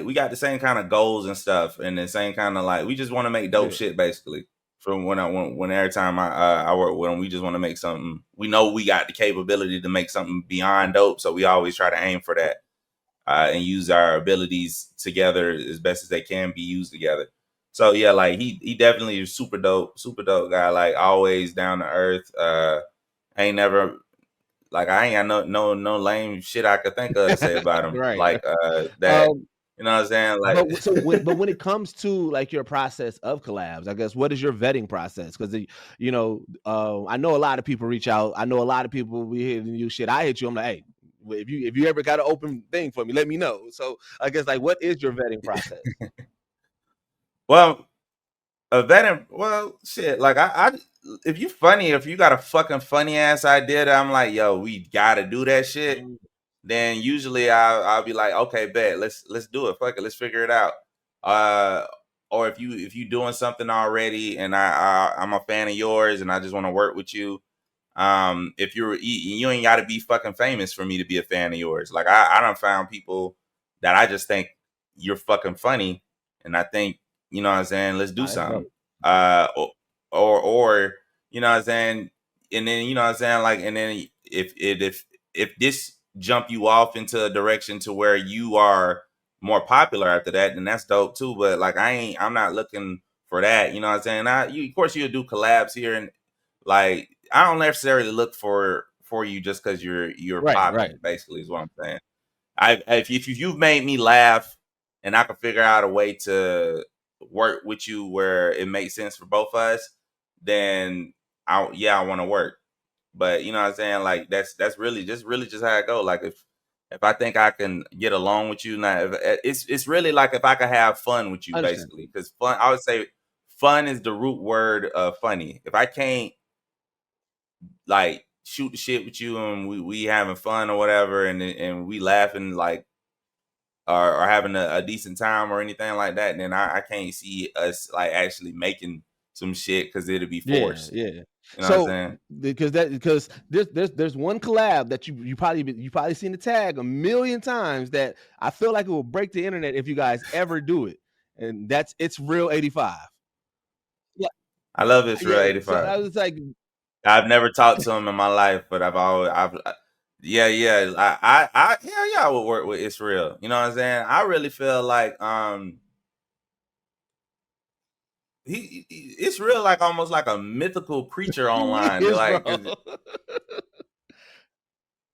we got the same kind of goals and stuff, and the same kind of like we just want to make dope shit basically. From when every time I work with them, we just want to make something. We know we got the capability to make something beyond dope, so we always try to aim for that. And use our abilities together as best as they can be used together. So yeah, like he definitely is super dope guy. Like always down to earth. Ain't never like I ain't got no lame shit I could think of to say about him. Right. Like that. You know what I'm saying? Like, but when it comes to like your process of collabs, I guess, what is your vetting process? Because you know, I know a lot of people reach out. I know a lot of people be hitting you shit. I hit you. I'm like, hey, if you ever got an open thing for me, let me know. So I guess like, what is your vetting process? Well, a vetting. Well, shit. Like I if you got a fucking funny ass idea that I'm like, yo, we gotta do that shit. Then usually I'll be like, okay, bet, let's do it. Fuck it, let's figure it out. Or if you doing something already and I'm a fan of yours and I just want to work with you. If you ain't got to be fucking famous for me to be a fan of yours. Like I done found people that I just think you're fucking funny, and I think, you know what I'm saying, let's do something. Or you know what I'm saying, and then, you know what I'm saying, like, and then if this jump you off into a direction to where you are more popular after that, then that's dope too. But like I'm not looking for that, you know what I'm saying. Of course you'll do collabs here, and like I don't necessarily look for you just because you're popping, basically is what I'm saying. If you've made me laugh and I can figure out a way to work with you where it makes sense for both of us, then I want to work. But you know what I'm saying, like that's really just how it go. Like if I think I can get along with you, now it's really like if I could have fun with you, basically, because fun, I would say fun is the root word of funny. If I can't like shoot the shit with you and we having fun or whatever, and we laughing like or having a decent time or anything like that, then I can't see us like actually making some shit because it'll be forced. Yeah. You know what I'm saying? Because there's one collab that you probably seen the tag a million times that I feel like it will break the internet if you guys ever do it, and that's It's Real 85. Yeah, I love It's Real 85. So I was like, I've never talked to him in my life, but I would work with It's Real. You know what I'm saying? I really feel like It's Real like almost like a mythical creature online. Like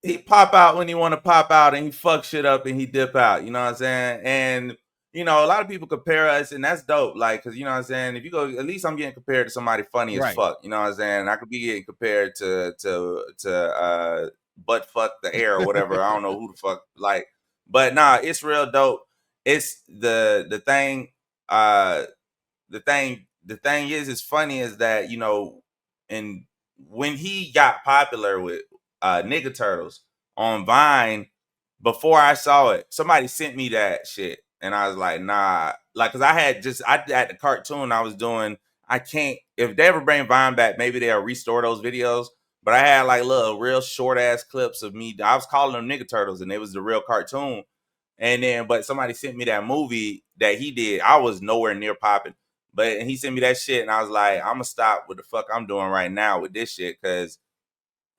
he pop out when he want to pop out, and he fuck shit up and he dip out. You know what I'm saying? And you know, a lot of people compare us, and that's dope. Like, cause you know what I'm saying. If you go, at least I'm getting compared to somebody funny as fuck. You know what I'm saying. I could be getting compared to butt fuck the air or whatever. I don't know who the fuck. Like, but nah, it's real dope. It's the thing. The thing is funny is that, you know, and when he got popular with Nigga Turtles on Vine, before I saw it, somebody sent me that shit, and I was like, nah, like, cause I had the cartoon I was doing. I can't, if they ever bring Vine back, maybe they'll restore those videos. But I had like little real short ass clips of me. I was calling them Nigga Turtles, and it was the real cartoon. And then, but somebody sent me that movie that he did. I was nowhere near popping, but he sent me that shit, and I was like, I'm gonna stop what the fuck I'm doing right now with this shit, cause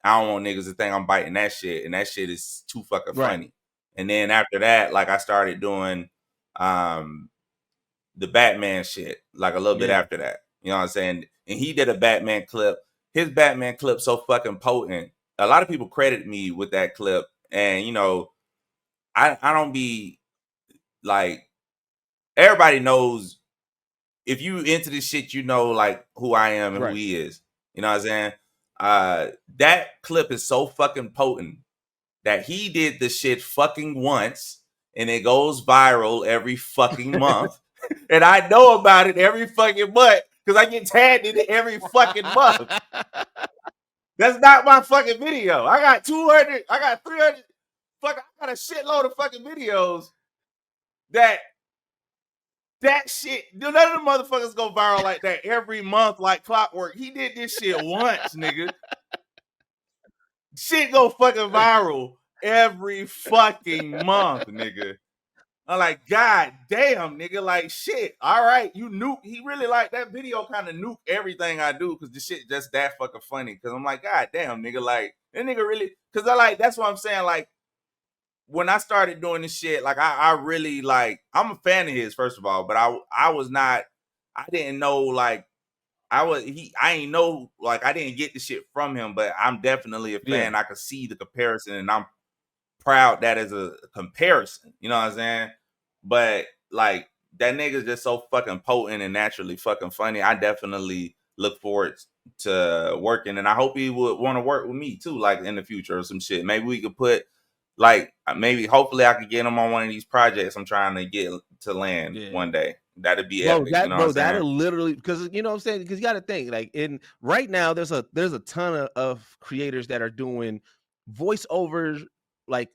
I don't want niggas to think I'm biting that shit, and that shit is too fucking funny. And then after that, like, I started doing the Batman shit, like a little bit after that. You know what I'm saying? And he did a Batman clip. His Batman clip so fucking potent. A lot of people credit me with that clip, and you know, I don't be like, everybody knows, if you into this shit, you know, like, who I am and who he is. You know what I'm saying? That clip is so fucking potent that he did the shit fucking once, and it goes viral every fucking month. And I know about it every fucking month because I get tagged in it every fucking month. That's not my fucking video. I got 200, I got 300, I got a shitload of fucking videos that shit, none of the motherfuckers go viral like that every month like clockwork. He did this shit once, nigga. Shit go fucking viral every fucking month, nigga. I'm like, God damn, nigga, like, shit. All right, you nuke. He really, like, that video kind of nuke everything I do because the shit just that fucking funny. Because I'm like, God damn, nigga, like, that nigga really, because I like, that's what I'm saying, like, when I started doing this shit, like, I really, like, I'm a fan of his, first of all, but I was not, I didn't know, like, I ain't know, like, I didn't get the shit from him, but I'm definitely a fan. I could see the comparison, and I'm proud that is a comparison. You know what I'm saying? But, like, that nigga's just so fucking potent and naturally fucking funny. I definitely look forward to working, and I hope he would want to work with me too, like, in the future or some shit. Maybe we could put, like, maybe hopefully I could get him on one of these projects I'm trying to get to land one day. That'd be epic. You know what I'm saying? That'll literally, because you know what I'm saying, because you got to think, like, in right now there's a ton of creators that are doing voiceovers, like,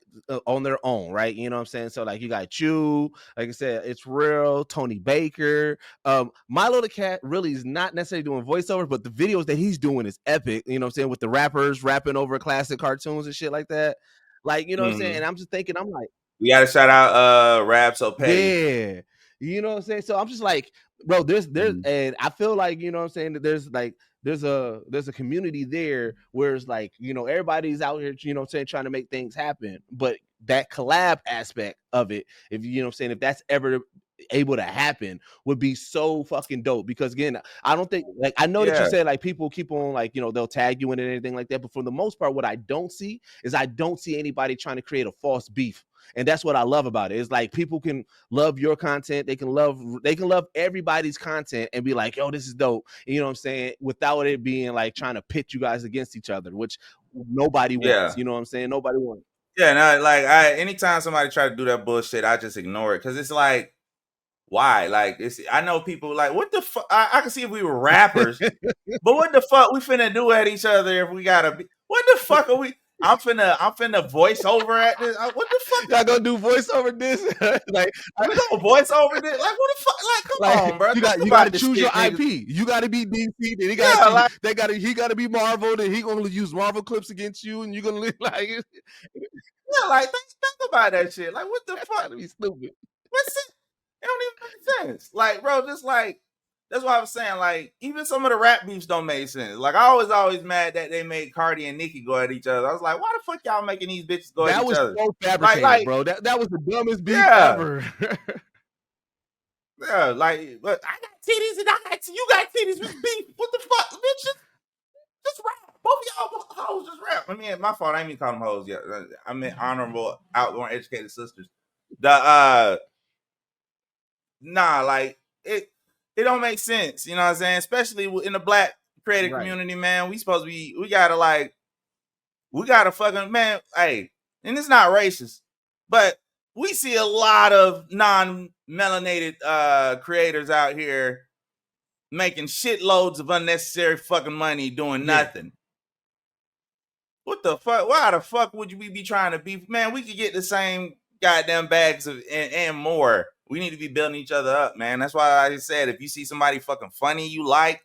on their own, right? You know what I'm saying? So, like, you got you, like I said, It's Real, Tony Baker, Milo the Cat really is not necessarily doing voiceovers, but the videos that he's doing is epic. You know what I'm saying? With the rappers rapping over classic cartoons and shit like that. Like, you know what I'm saying? And I'm just thinking, I'm like, we gotta shout out Rap So Petty. yeah. You know what I'm saying? So I'm just like, bro, there's and I feel like, you know what I'm saying, that there's a community there where it's like, you know, everybody's out here, you know what I'm saying, trying to make things happen. But that collab aspect of it, if you know what I'm saying, if that's ever able to happen, would be so fucking dope. Because again, I don't think, like, I know that you said, like, people keep on, like, you know, they'll tag you in it and anything like that, but for the most part, what I don't see is I don't see anybody trying to create a false beef. And that's what I love about it. It's like, people can love your content, they can love everybody's content and be like, yo, this is dope. You know what I'm saying? Without it being like trying to pit you guys against each other, which nobody wants. You know what I'm saying? Nobody wants. Yeah, no, like, anytime somebody try to do that bullshit, I just ignore it because it's like, why? Like, I know people like, what the fuck? I can see if we were rappers, but what the fuck we finna do at each other if we gotta be? What the fuck are we? I'm finna voice over at this. What the fuck? Y'all gonna do voiceover this? Like, we gonna voice over this? Like, what the fuck? Like, come on, bro. You gotta choose your IP. You gotta be DC. Then he gotta be Marvel. Then he gonna use Marvel clips against you, and you're gonna look like, yeah, like, think about that shit. Like, what the fuck? Be stupid. What's it? It don't even make sense. Like, bro, just like, that's why I was saying, like, even some of the rap beefs don't make sense. Like, I was always mad that they made Cardi and Nicki go at each other. I was like, why the fuck y'all making these bitches go at each other? That was so fabricated, like, bro. That was the dumbest beef ever. Yeah, like, but I got titties and you got titties with beef. What the fuck, bitch? Just rap. Both of y'all hoes just rap. I mean, my fault. I ain't even call them hoes yet. I meant honorable, outgoing, educated sisters. nah, like it don't make sense. You know what I'm saying? Especially in the black creative community, man. We gotta fucking, man, hey, and it's not racist, but we see a lot of non-melanated creators out here making shitloads of unnecessary fucking money doing nothing. What the fuck? Why the fuck would we be trying to be? Man, we could get the same goddamn bags of and more. We need to be building each other up, man. That's why I said if you see somebody fucking funny you like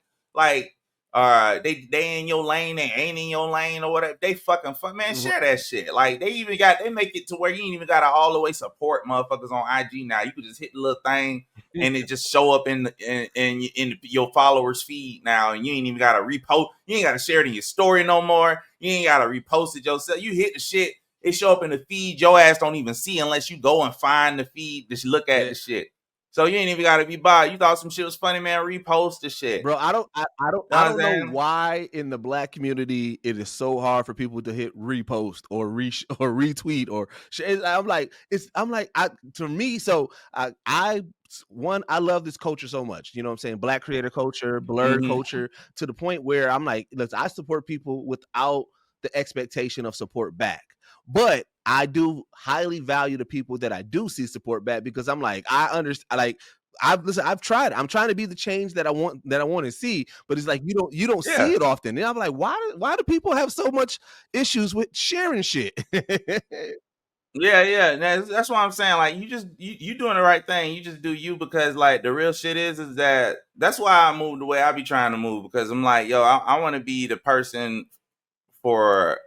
they in your lane, they ain't in your lane or whatever, they fucking fun, man, share that shit. Like they make it to where you ain't even gotta all the way support motherfuckers on IG now. You could just hit the little thing and it just show up in your followers feed now, and you ain't even gotta repost, you ain't gotta share it in your story no more. You ain't gotta repost it yourself. You hit the shit, it show up in the feed, your ass don't even see unless you go and find the feed to look at the shit. So you ain't even gotta be bothered. You thought some shit was funny, man, repost the shit. Bro, I don't know why in the black community it is so hard for people to hit repost or retweet or to me, so I love this culture so much. You know what I'm saying? Black creator culture, Blerd culture, to the point where I'm like, listen, I support people without the expectation of support back. But I do highly value the people that I do see support back, because I'm like, I understand, like I've tried. I'm trying to be the change that I want to see, but it's like you don't see it often. And I'm like, why do people have so much issues with sharing shit? Yeah. That's what I'm saying. Like you doing the right thing. You just do you, because like the real shit is that's why I moved the way I be trying to move, because I'm like, yo, I want to be the person for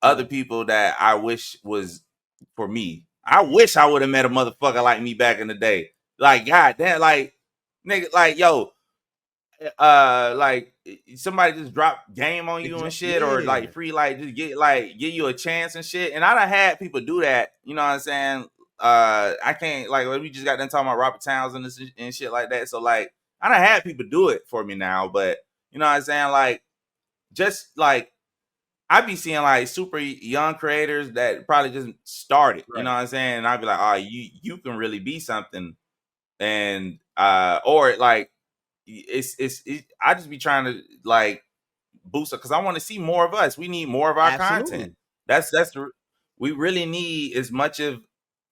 other people that I wish was for me. I wish I would have met a motherfucker like me back in the day. Like, goddamn, like, nigga, like, yo, like somebody just drop game on you and shit, or like free, like just give you a chance and shit. And I done had people do that. You know what I'm saying? I can't, like, we just got done talking about Robert Townsend and shit like that. So like, I done had people do it for me now, but you know what I'm saying? Like, just like, I be seeing like super young creators that probably just started, you know what I'm saying? And I'd be like, oh, you can really be something. And or like I just be trying to like boost it, because I want to see more of us. We need more of our content. We really need as much of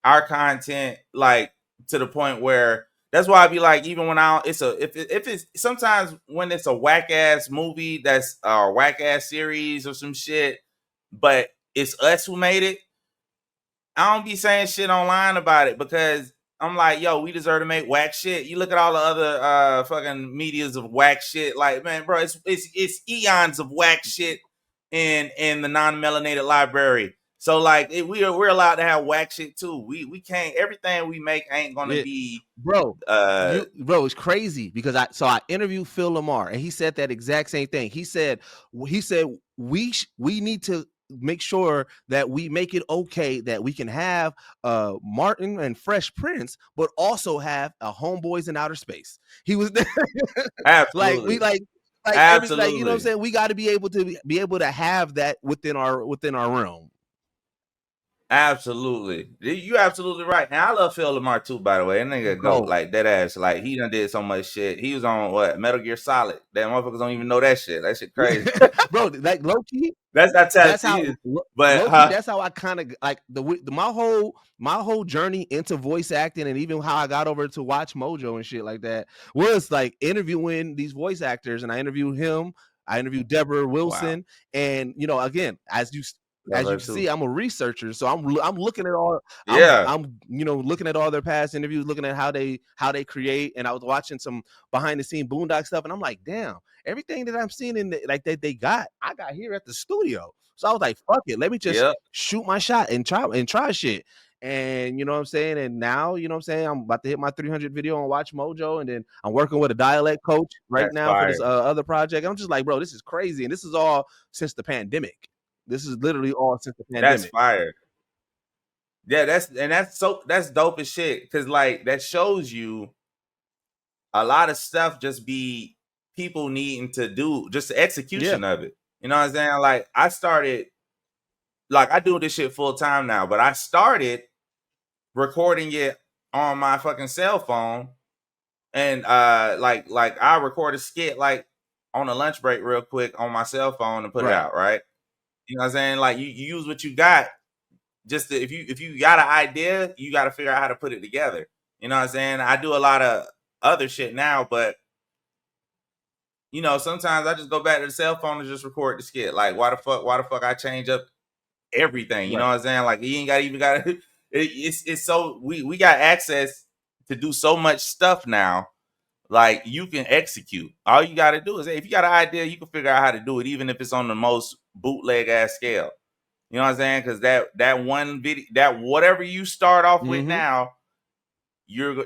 our content, like to the point where that's why I be like, even when if it's sometimes when it's a whack ass movie that's a whack ass series or some shit, but it's us who made it, I don't be saying shit online about it, because I'm like, yo, we deserve to make whack shit. You look at all the other fucking medias of whack shit, like, man, bro, it's eons of whack shit in the non-melanated library. So like, we're allowed to have whack shit too. We can't, everything we make ain't gonna be, bro. Bro, it's crazy, because I interviewed Phil Lamar, and he said that exact same thing. He said we need to make sure that we make it okay that we can have Martin and Fresh Prince, but also have a Homeboys in Outer Space. He was absolutely like absolutely, you know what I'm saying? We got to be able to have that within our realm. Absolutely, you absolutely right. And I love Phil Lamar too, by the way. That nigga go like that ass. Like, he done did so much shit. He was on what, Metal Gear Solid. That motherfuckers don't even know that shit. That shit crazy, bro. Like low key, that's how. But that's how I kind of like my whole journey into voice acting, and even how I got over to Watch Mojo and shit like that was like interviewing these voice actors. And I interviewed him. I interviewed Deborah Wilson, and you know, again, as you see, I'm a researcher, so I'm looking at all. I'm looking at all their past interviews, looking at how they create, and I was watching some behind the scene Boondock stuff, and I'm like, damn, everything that I'm seeing in that they got, I got here at the studio. So I was like, fuck it, let me just shoot my shot and try shit. And you know what I'm saying? And now, you know what I'm saying, I'm about to hit my 300 video on Watch Mojo, and then I'm working with a dialect coach right now for this other project. I'm just like, bro, this is crazy, and this is all since the pandemic. This is literally all since the pandemic. That's fire. Yeah, that's dope as shit. Because like, that shows you a lot of stuff just be people needing to do, just the execution of it. You know what I'm saying? Like, I started, like, I do this shit full time now, but I started recording it on my fucking cell phone And like I record a skit like on a lunch break real quick on my cell phone and put it out, right? You know what I'm saying? Like you use what you got. Just if you got an idea, you got to figure out how to put it together. You know what I'm saying? I do a lot of other shit now, but you know, sometimes I just go back to the cell phone and just record the skit. Like, why the fuck I change up everything? You know what I'm saying? Like, you ain't got it's so we got access to do so much stuff now. Like, you can execute. All you got to do is, hey, if you got an idea, you can figure out how to do it, even if it's on the most bootleg ass scale. You know what I'm saying? Because that one video, that whatever you start off with now,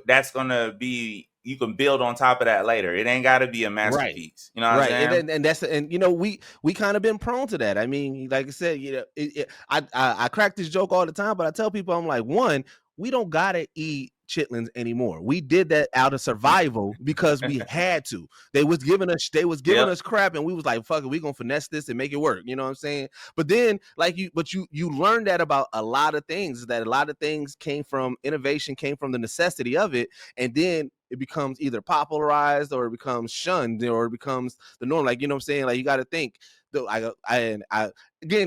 that's gonna be, you can build on top of that later. It ain't got to be a masterpiece. You know what I'm saying? And that's, and you know, we kind of been prone to that. I mean, like I said, you know, I crack this joke all the time, but I tell people, I'm like, one, we don't gotta eat chitlins anymore. We did that out of survival because we had to. They was giving us crap, and we was like, fuck it, we gonna finesse this and make it work. You know what I'm saying? But then, like you learned that about a lot of things, that a lot of things came from innovation, came from the necessity of it, and then it becomes either popularized or it becomes shunned or it becomes the norm. Like, you know what I'm saying? Like, you got to think. Again,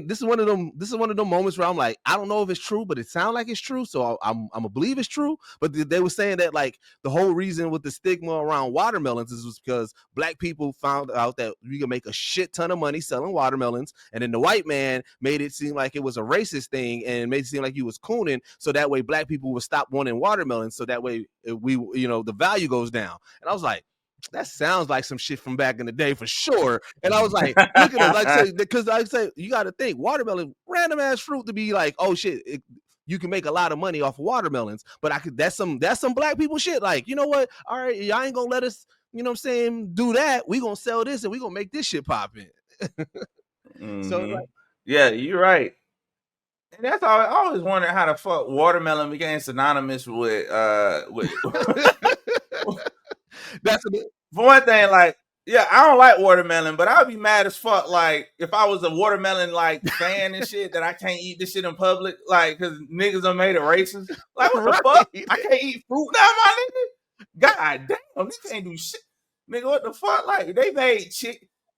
this is one of them moments where I'm like, I don't know if it's true, but it sounds like it's true, so I'm gonna believe it's true. But they were saying that, like, the whole reason with the stigma around watermelons was because black people found out that you can make a shit ton of money selling watermelons, and then the white man made it seem like it was a racist thing and made it seem like you was cooning, so that way black people would stop wanting watermelons, so that way we, you know, the value goes down. And I was like, that sounds like some shit from back in the day for sure. And I was like, look at it, like, say, because I say, you got to think, watermelon, random ass fruit to be like, oh shit, you can make a lot of money off of watermelons. But that's some black people shit. Like, you know what? All right, y'all ain't gonna let us, you know what I'm saying, do that. We gonna sell this and we gonna make this shit pop in. So like, yeah, you're right. And that's all. I always wondered how the fuck watermelon became synonymous with that's for one thing, like, yeah, I don't like watermelon, but I'd be mad as fuck, like, if I was a watermelon, like, fan and shit, that I can't eat this shit in public, like, because niggas done made it racist. Like, what the fuck? I can't eat fruit now, my nigga? God damn, this can't do shit. Nigga, what the fuck? Like, they made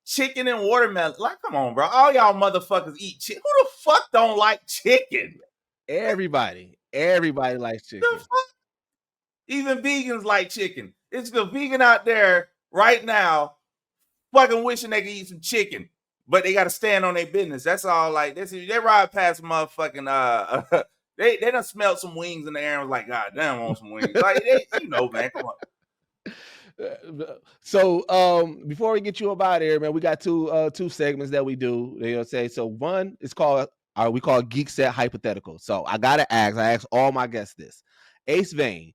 chicken and watermelon. Like, come on, bro. All y'all motherfuckers eat chicken. Who the fuck don't like chicken? Everybody likes chicken. The fuck? Even vegans like chicken. It's the vegan out there right now fucking wishing they could eat some chicken, but they got to stand on their business. That's all. Like, they ride past motherfucking they done smelled some wings in the air and was like, God damn, I want some wings. Like, you know, man, come on. So before we get you up out of here, man, we got two segments that we do. You know, say, so one is called we call Geekset Hypotheticals. So I ask all my guests this: Ace Vane,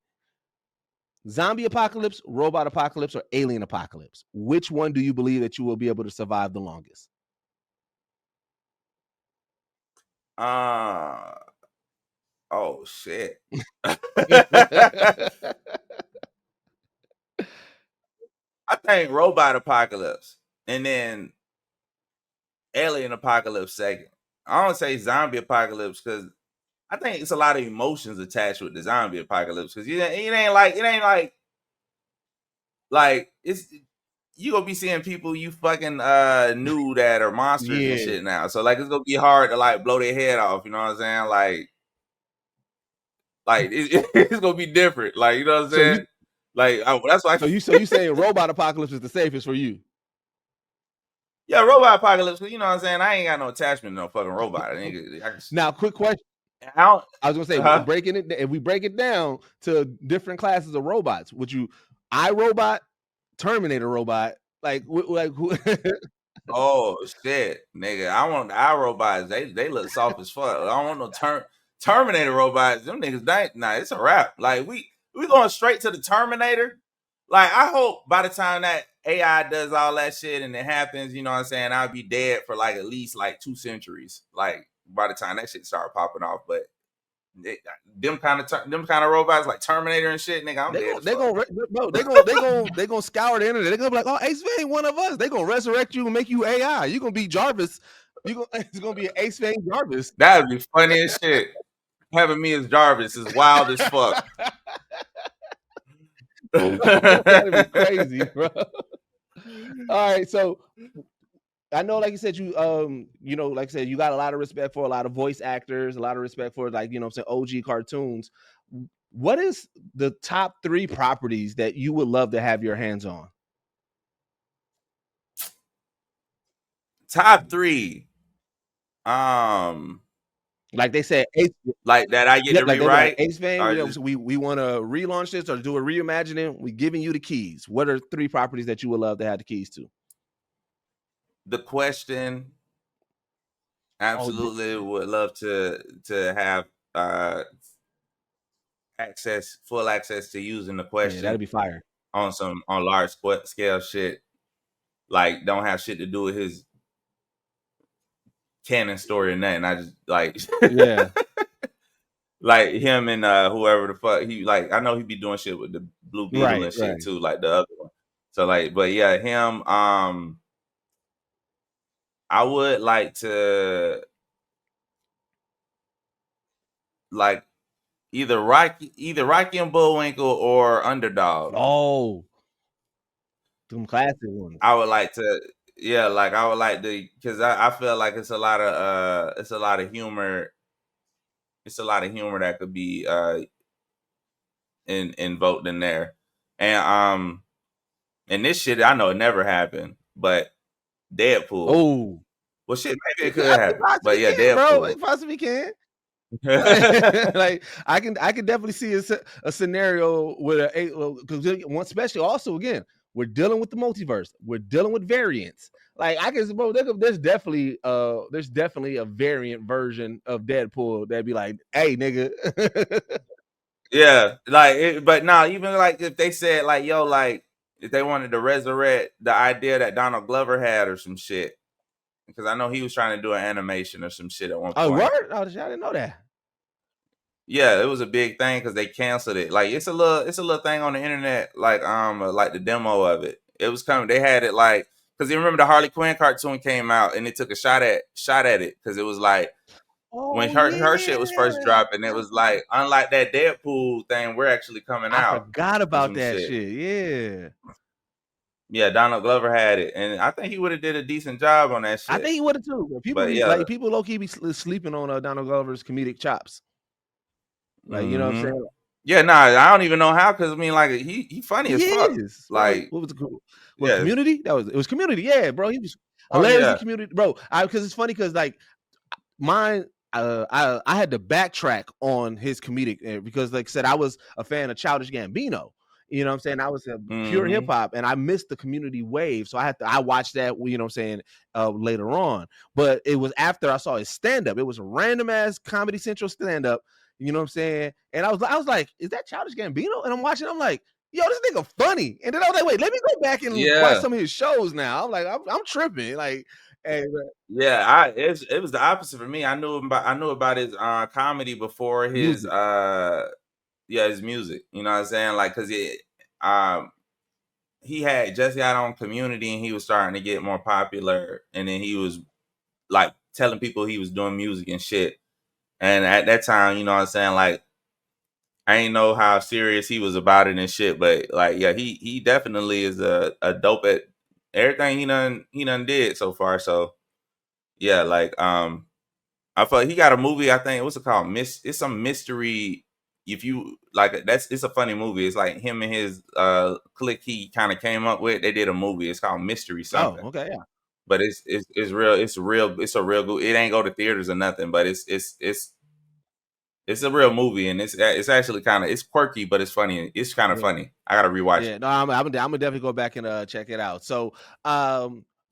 zombie apocalypse, robot apocalypse, or alien apocalypse? Which one do you believe that you will be able to survive the longest? Oh shit. I think robot apocalypse and then alien apocalypse second. I don't say zombie apocalypse because I think it's a lot of emotions attached with the zombie apocalypse, because it ain't like it's, you gonna be seeing people you fucking knew that are monsters and shit now. So like, it's gonna be hard to like blow their head off. You know what I'm saying? Like it's gonna be different. Like, you know what I'm saying? That's why. So you saying robot apocalypse is the safest for you? Yeah, robot apocalypse. Cause you know what I'm saying? I ain't got no attachment to no fucking robot. Now, quick question. I was gonna say, if we break it down to different classes of robots, would you iRobot, Terminator robot, like who? Oh shit, nigga! I want the iRobots. They look soft as fuck. I don't want no Terminator robots. Them niggas, nah, it's a wrap. Like, we going straight to the Terminator. Like, I hope by the time that AI does all that shit and it happens, you know what I'm saying, I'll be dead for like at least like 2 centuries. Like, by the time that shit start popping off. But them kind of robots like Terminator and shit, nigga, I'm dead. They gonna scour the internet. They're gonna be like, oh, Ace Vane, one of us. They gonna resurrect you and make you AI. You gonna be Jarvis. It's gonna be an Ace Vane Jarvis. That'd be funny as shit. Having me as Jarvis is wild as fuck. That'd be crazy, bro. All right, so I know, like you said, you know, like I said, you got a lot of respect for a lot of voice actors, a lot of respect for, like, you know what I'm saying, OG cartoons. What is the top 3 properties that you would love to have your hands on? Top 3. Like they said, Ace, like that I get to like they be like, rewrite. Ace Vane, Or you know, just so we want to relaunch this or do a reimagining. We giving you the keys. What are 3 properties that you would love to have the keys to? The Question. Absolutely would love to have full access to using The Question. Yeah, that'd be fire. On large scale shit. Like, don't have shit to do with his canon story or nothing. I just like Yeah. like him and whoever the fuck he, like, I know he be doing shit with the Blue Beetle and shit too, like the other one. So like, but yeah, him. I would like to like either Rocky and Bullwinkle or Underdog. Oh, some classic ones. I would like to, yeah, like I would like to, because I feel like it's a lot of humor. It's a lot of humor that could be invoked in there, and this shit I know it never happened, but Deadpool. Oh, well, shit, maybe it could happen, but yeah, Deadpool, bro, it possibly can. Like I can definitely see a scenario with because especially also again, we're dealing with the multiverse, we're dealing with variants. Like I can, bro, there's definitely a variant version of Deadpool that'd be like, hey, nigga. Yeah, like but now even like if they said like, yo, like if they wanted to resurrect the idea that Donald Glover had or some shit, because I know he was trying to do an animation or some shit at one point. Oh, word? Oh, I didn't know that. Yeah, it was a big thing because they canceled it. Like it's a little thing on the internet, like the demo of it. It was coming. They had it like, because you remember the Harley Quinn cartoon came out and they took a shot at it because it was like when her shit was first dropping, it was like, unlike that Deadpool thing, we're actually coming out. I forgot about that shit. Yeah. Yeah, Donald Glover had it, and I think he would have did a decent job on that shit. I think he would have too. People low key be sleeping on Donald Glover's comedic chops. Like, you know what I'm saying? Yeah, nah, I don't even know how, because I mean, like he funny as fuck. Like, what was the Community? It was Community. Yeah, bro, he was hilarious in Community, bro. Because it's funny because like mine. I had to backtrack on his comedic because, like I said, I was a fan of Childish Gambino. You know what I'm saying? I was a pure hip hop and I missed the Community wave. So I watched that, you know what I'm saying, later on. But it was after I saw his stand-up. It was a random ass Comedy Central stand-up. You know what I'm saying? And I was like, is that Childish Gambino? And I'm watching, I'm like, yo, this nigga funny. And then I was like, wait, let me go back and watch some of his shows now. I'm like, I'm tripping. Like, hey, yeah, it was the opposite for me. I knew about his comedy before his his music. You know what I'm saying? Like, cause he had just got on Community and he was starting to get more popular, and then he was like telling people he was doing music and shit. And at that time, you know what I'm saying, like I ain't know how serious he was about it and shit, but like, yeah, he definitely is a dope at everything he done did so far. So yeah, like I thought he got a movie, I think, what's it called? It's some mystery. If you like, it's a funny movie. It's like him and his clique he kind of came up with. They did a movie. It's called Mystery something. Oh, okay, yeah. But it's real. It's a real good. It ain't go to theaters or nothing. But it's a real movie, and it's actually kind of, it's quirky, but it's funny. It's kind of funny. I gotta rewatch it. No, I'm gonna definitely go back and check it out. So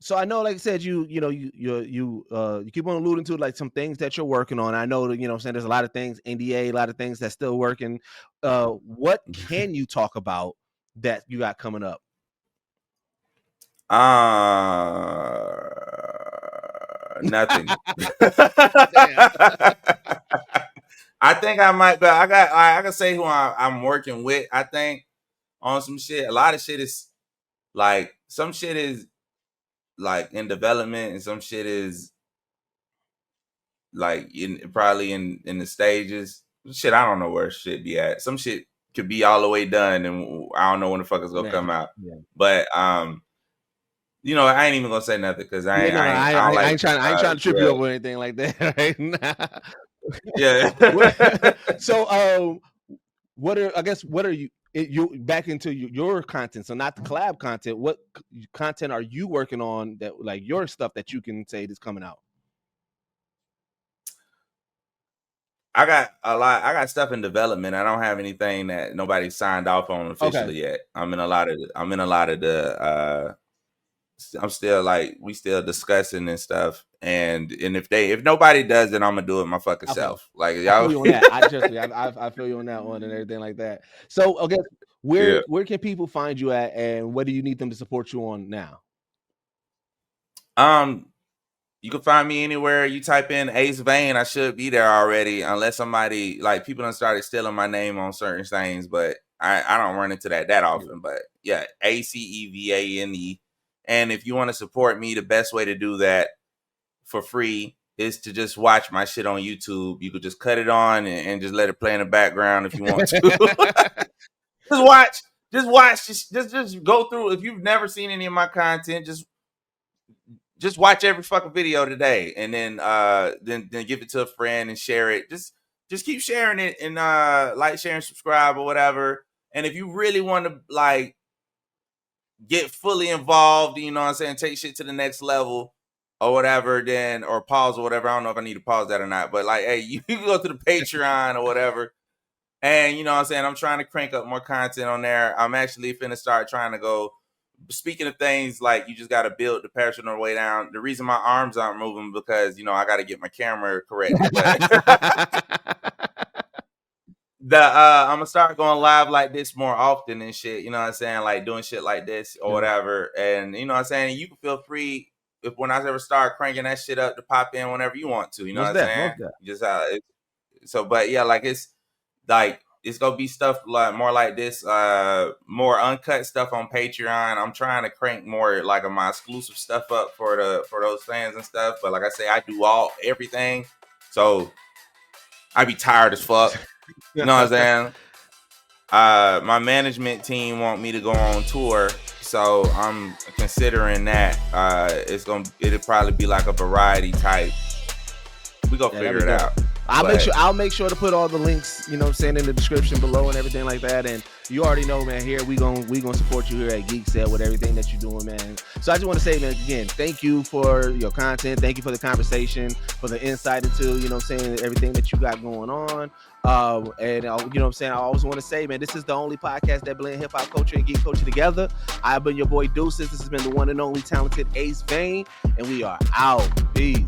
so I know, like I said, you keep on alluding to like some things that you're working on. I know that, you know what I'm saying, there's a lot of things, NDA, a lot of things that's still working. What can you talk about that you got coming up? Nothing. I think I might, but I can say who I'm working with. I think on some shit. A lot of shit is like, some shit is like in development, and some shit is like probably in the stages. Shit, I don't know where shit be at. Some shit could be all the way done, and I don't know when the fuck it's gonna come out. Yeah. But you know, I ain't even gonna say nothing because I ain't trying to trip you up or anything like that. Right? Yeah. So what are you back into your content? So not the collab content. What content are you working on that, like your stuff that you can say is coming out? I got a lot. I got stuff in development. I don't have anything that nobody signed off on officially yet. I'm in a lot of the. I'm still we still discussing and stuff. And if nobody does it, I'm gonna do it my fucking self. Like y'all. I feel you on that. I feel you on that one and everything like that. So I guess where can people find you at, and what do you need them to support you on now? You can find me anywhere. You type in Ace Vane, I should be there already, unless somebody people done started stealing my name on certain things, but I don't run into that often. But yeah, ACEVANE. And if you want to support me, the best way to do that for free is to just watch my shit on YouTube. You could just cut it on and just let it play in the background if you want to. Just watch. Just go through. If you've never seen any of my content, just watch every fucking video today, and then give it to a friend and share it. Just keep sharing it and like, share, and subscribe or whatever. And if you really want to get fully involved, you know what I'm saying, take shit to the next level or whatever, then or pause or whatever. I don't know if I need to pause that or not, but hey, you can go to the Patreon or whatever. And you know what I'm saying, I'm trying to crank up more content on there. I'm actually finna start trying to go. Speaking of things you just got to build the parachute on the way down. The reason my arms aren't moving because I got to get my camera correct. I'm gonna start going live like this more often and shit. You know what I'm saying, doing shit like this or whatever. And you know what I'm saying, you can feel free when I ever start cranking that shit up to pop in whenever you want to. You know what I'm saying? But yeah, it's gonna be stuff more like this, more uncut stuff on Patreon. I'm trying to crank more of my exclusive stuff up for those fans and stuff. But like I say, I do everything, so I be tired as fuck. You know what I'm saying? My management team want me to go on tour, so I'm considering that. It'll probably be like a variety type. We gonna figure it out. I'll make sure to put all the links, you know what I'm saying, in the description below and everything like that. And you already know, man, here we gonna support you here at Geekset with everything that you're doing, man. So I just want to say, man, again, thank you for your content. Thank you for the conversation, for the insight into, you know what I'm saying, everything that you got going on. And you know what I'm saying, I always want to say, man, this is the only podcast that blend hip hop culture and geek culture together. I've been your boy Deuces. This has been the one and only talented Ace Vane, and we are out. Peace.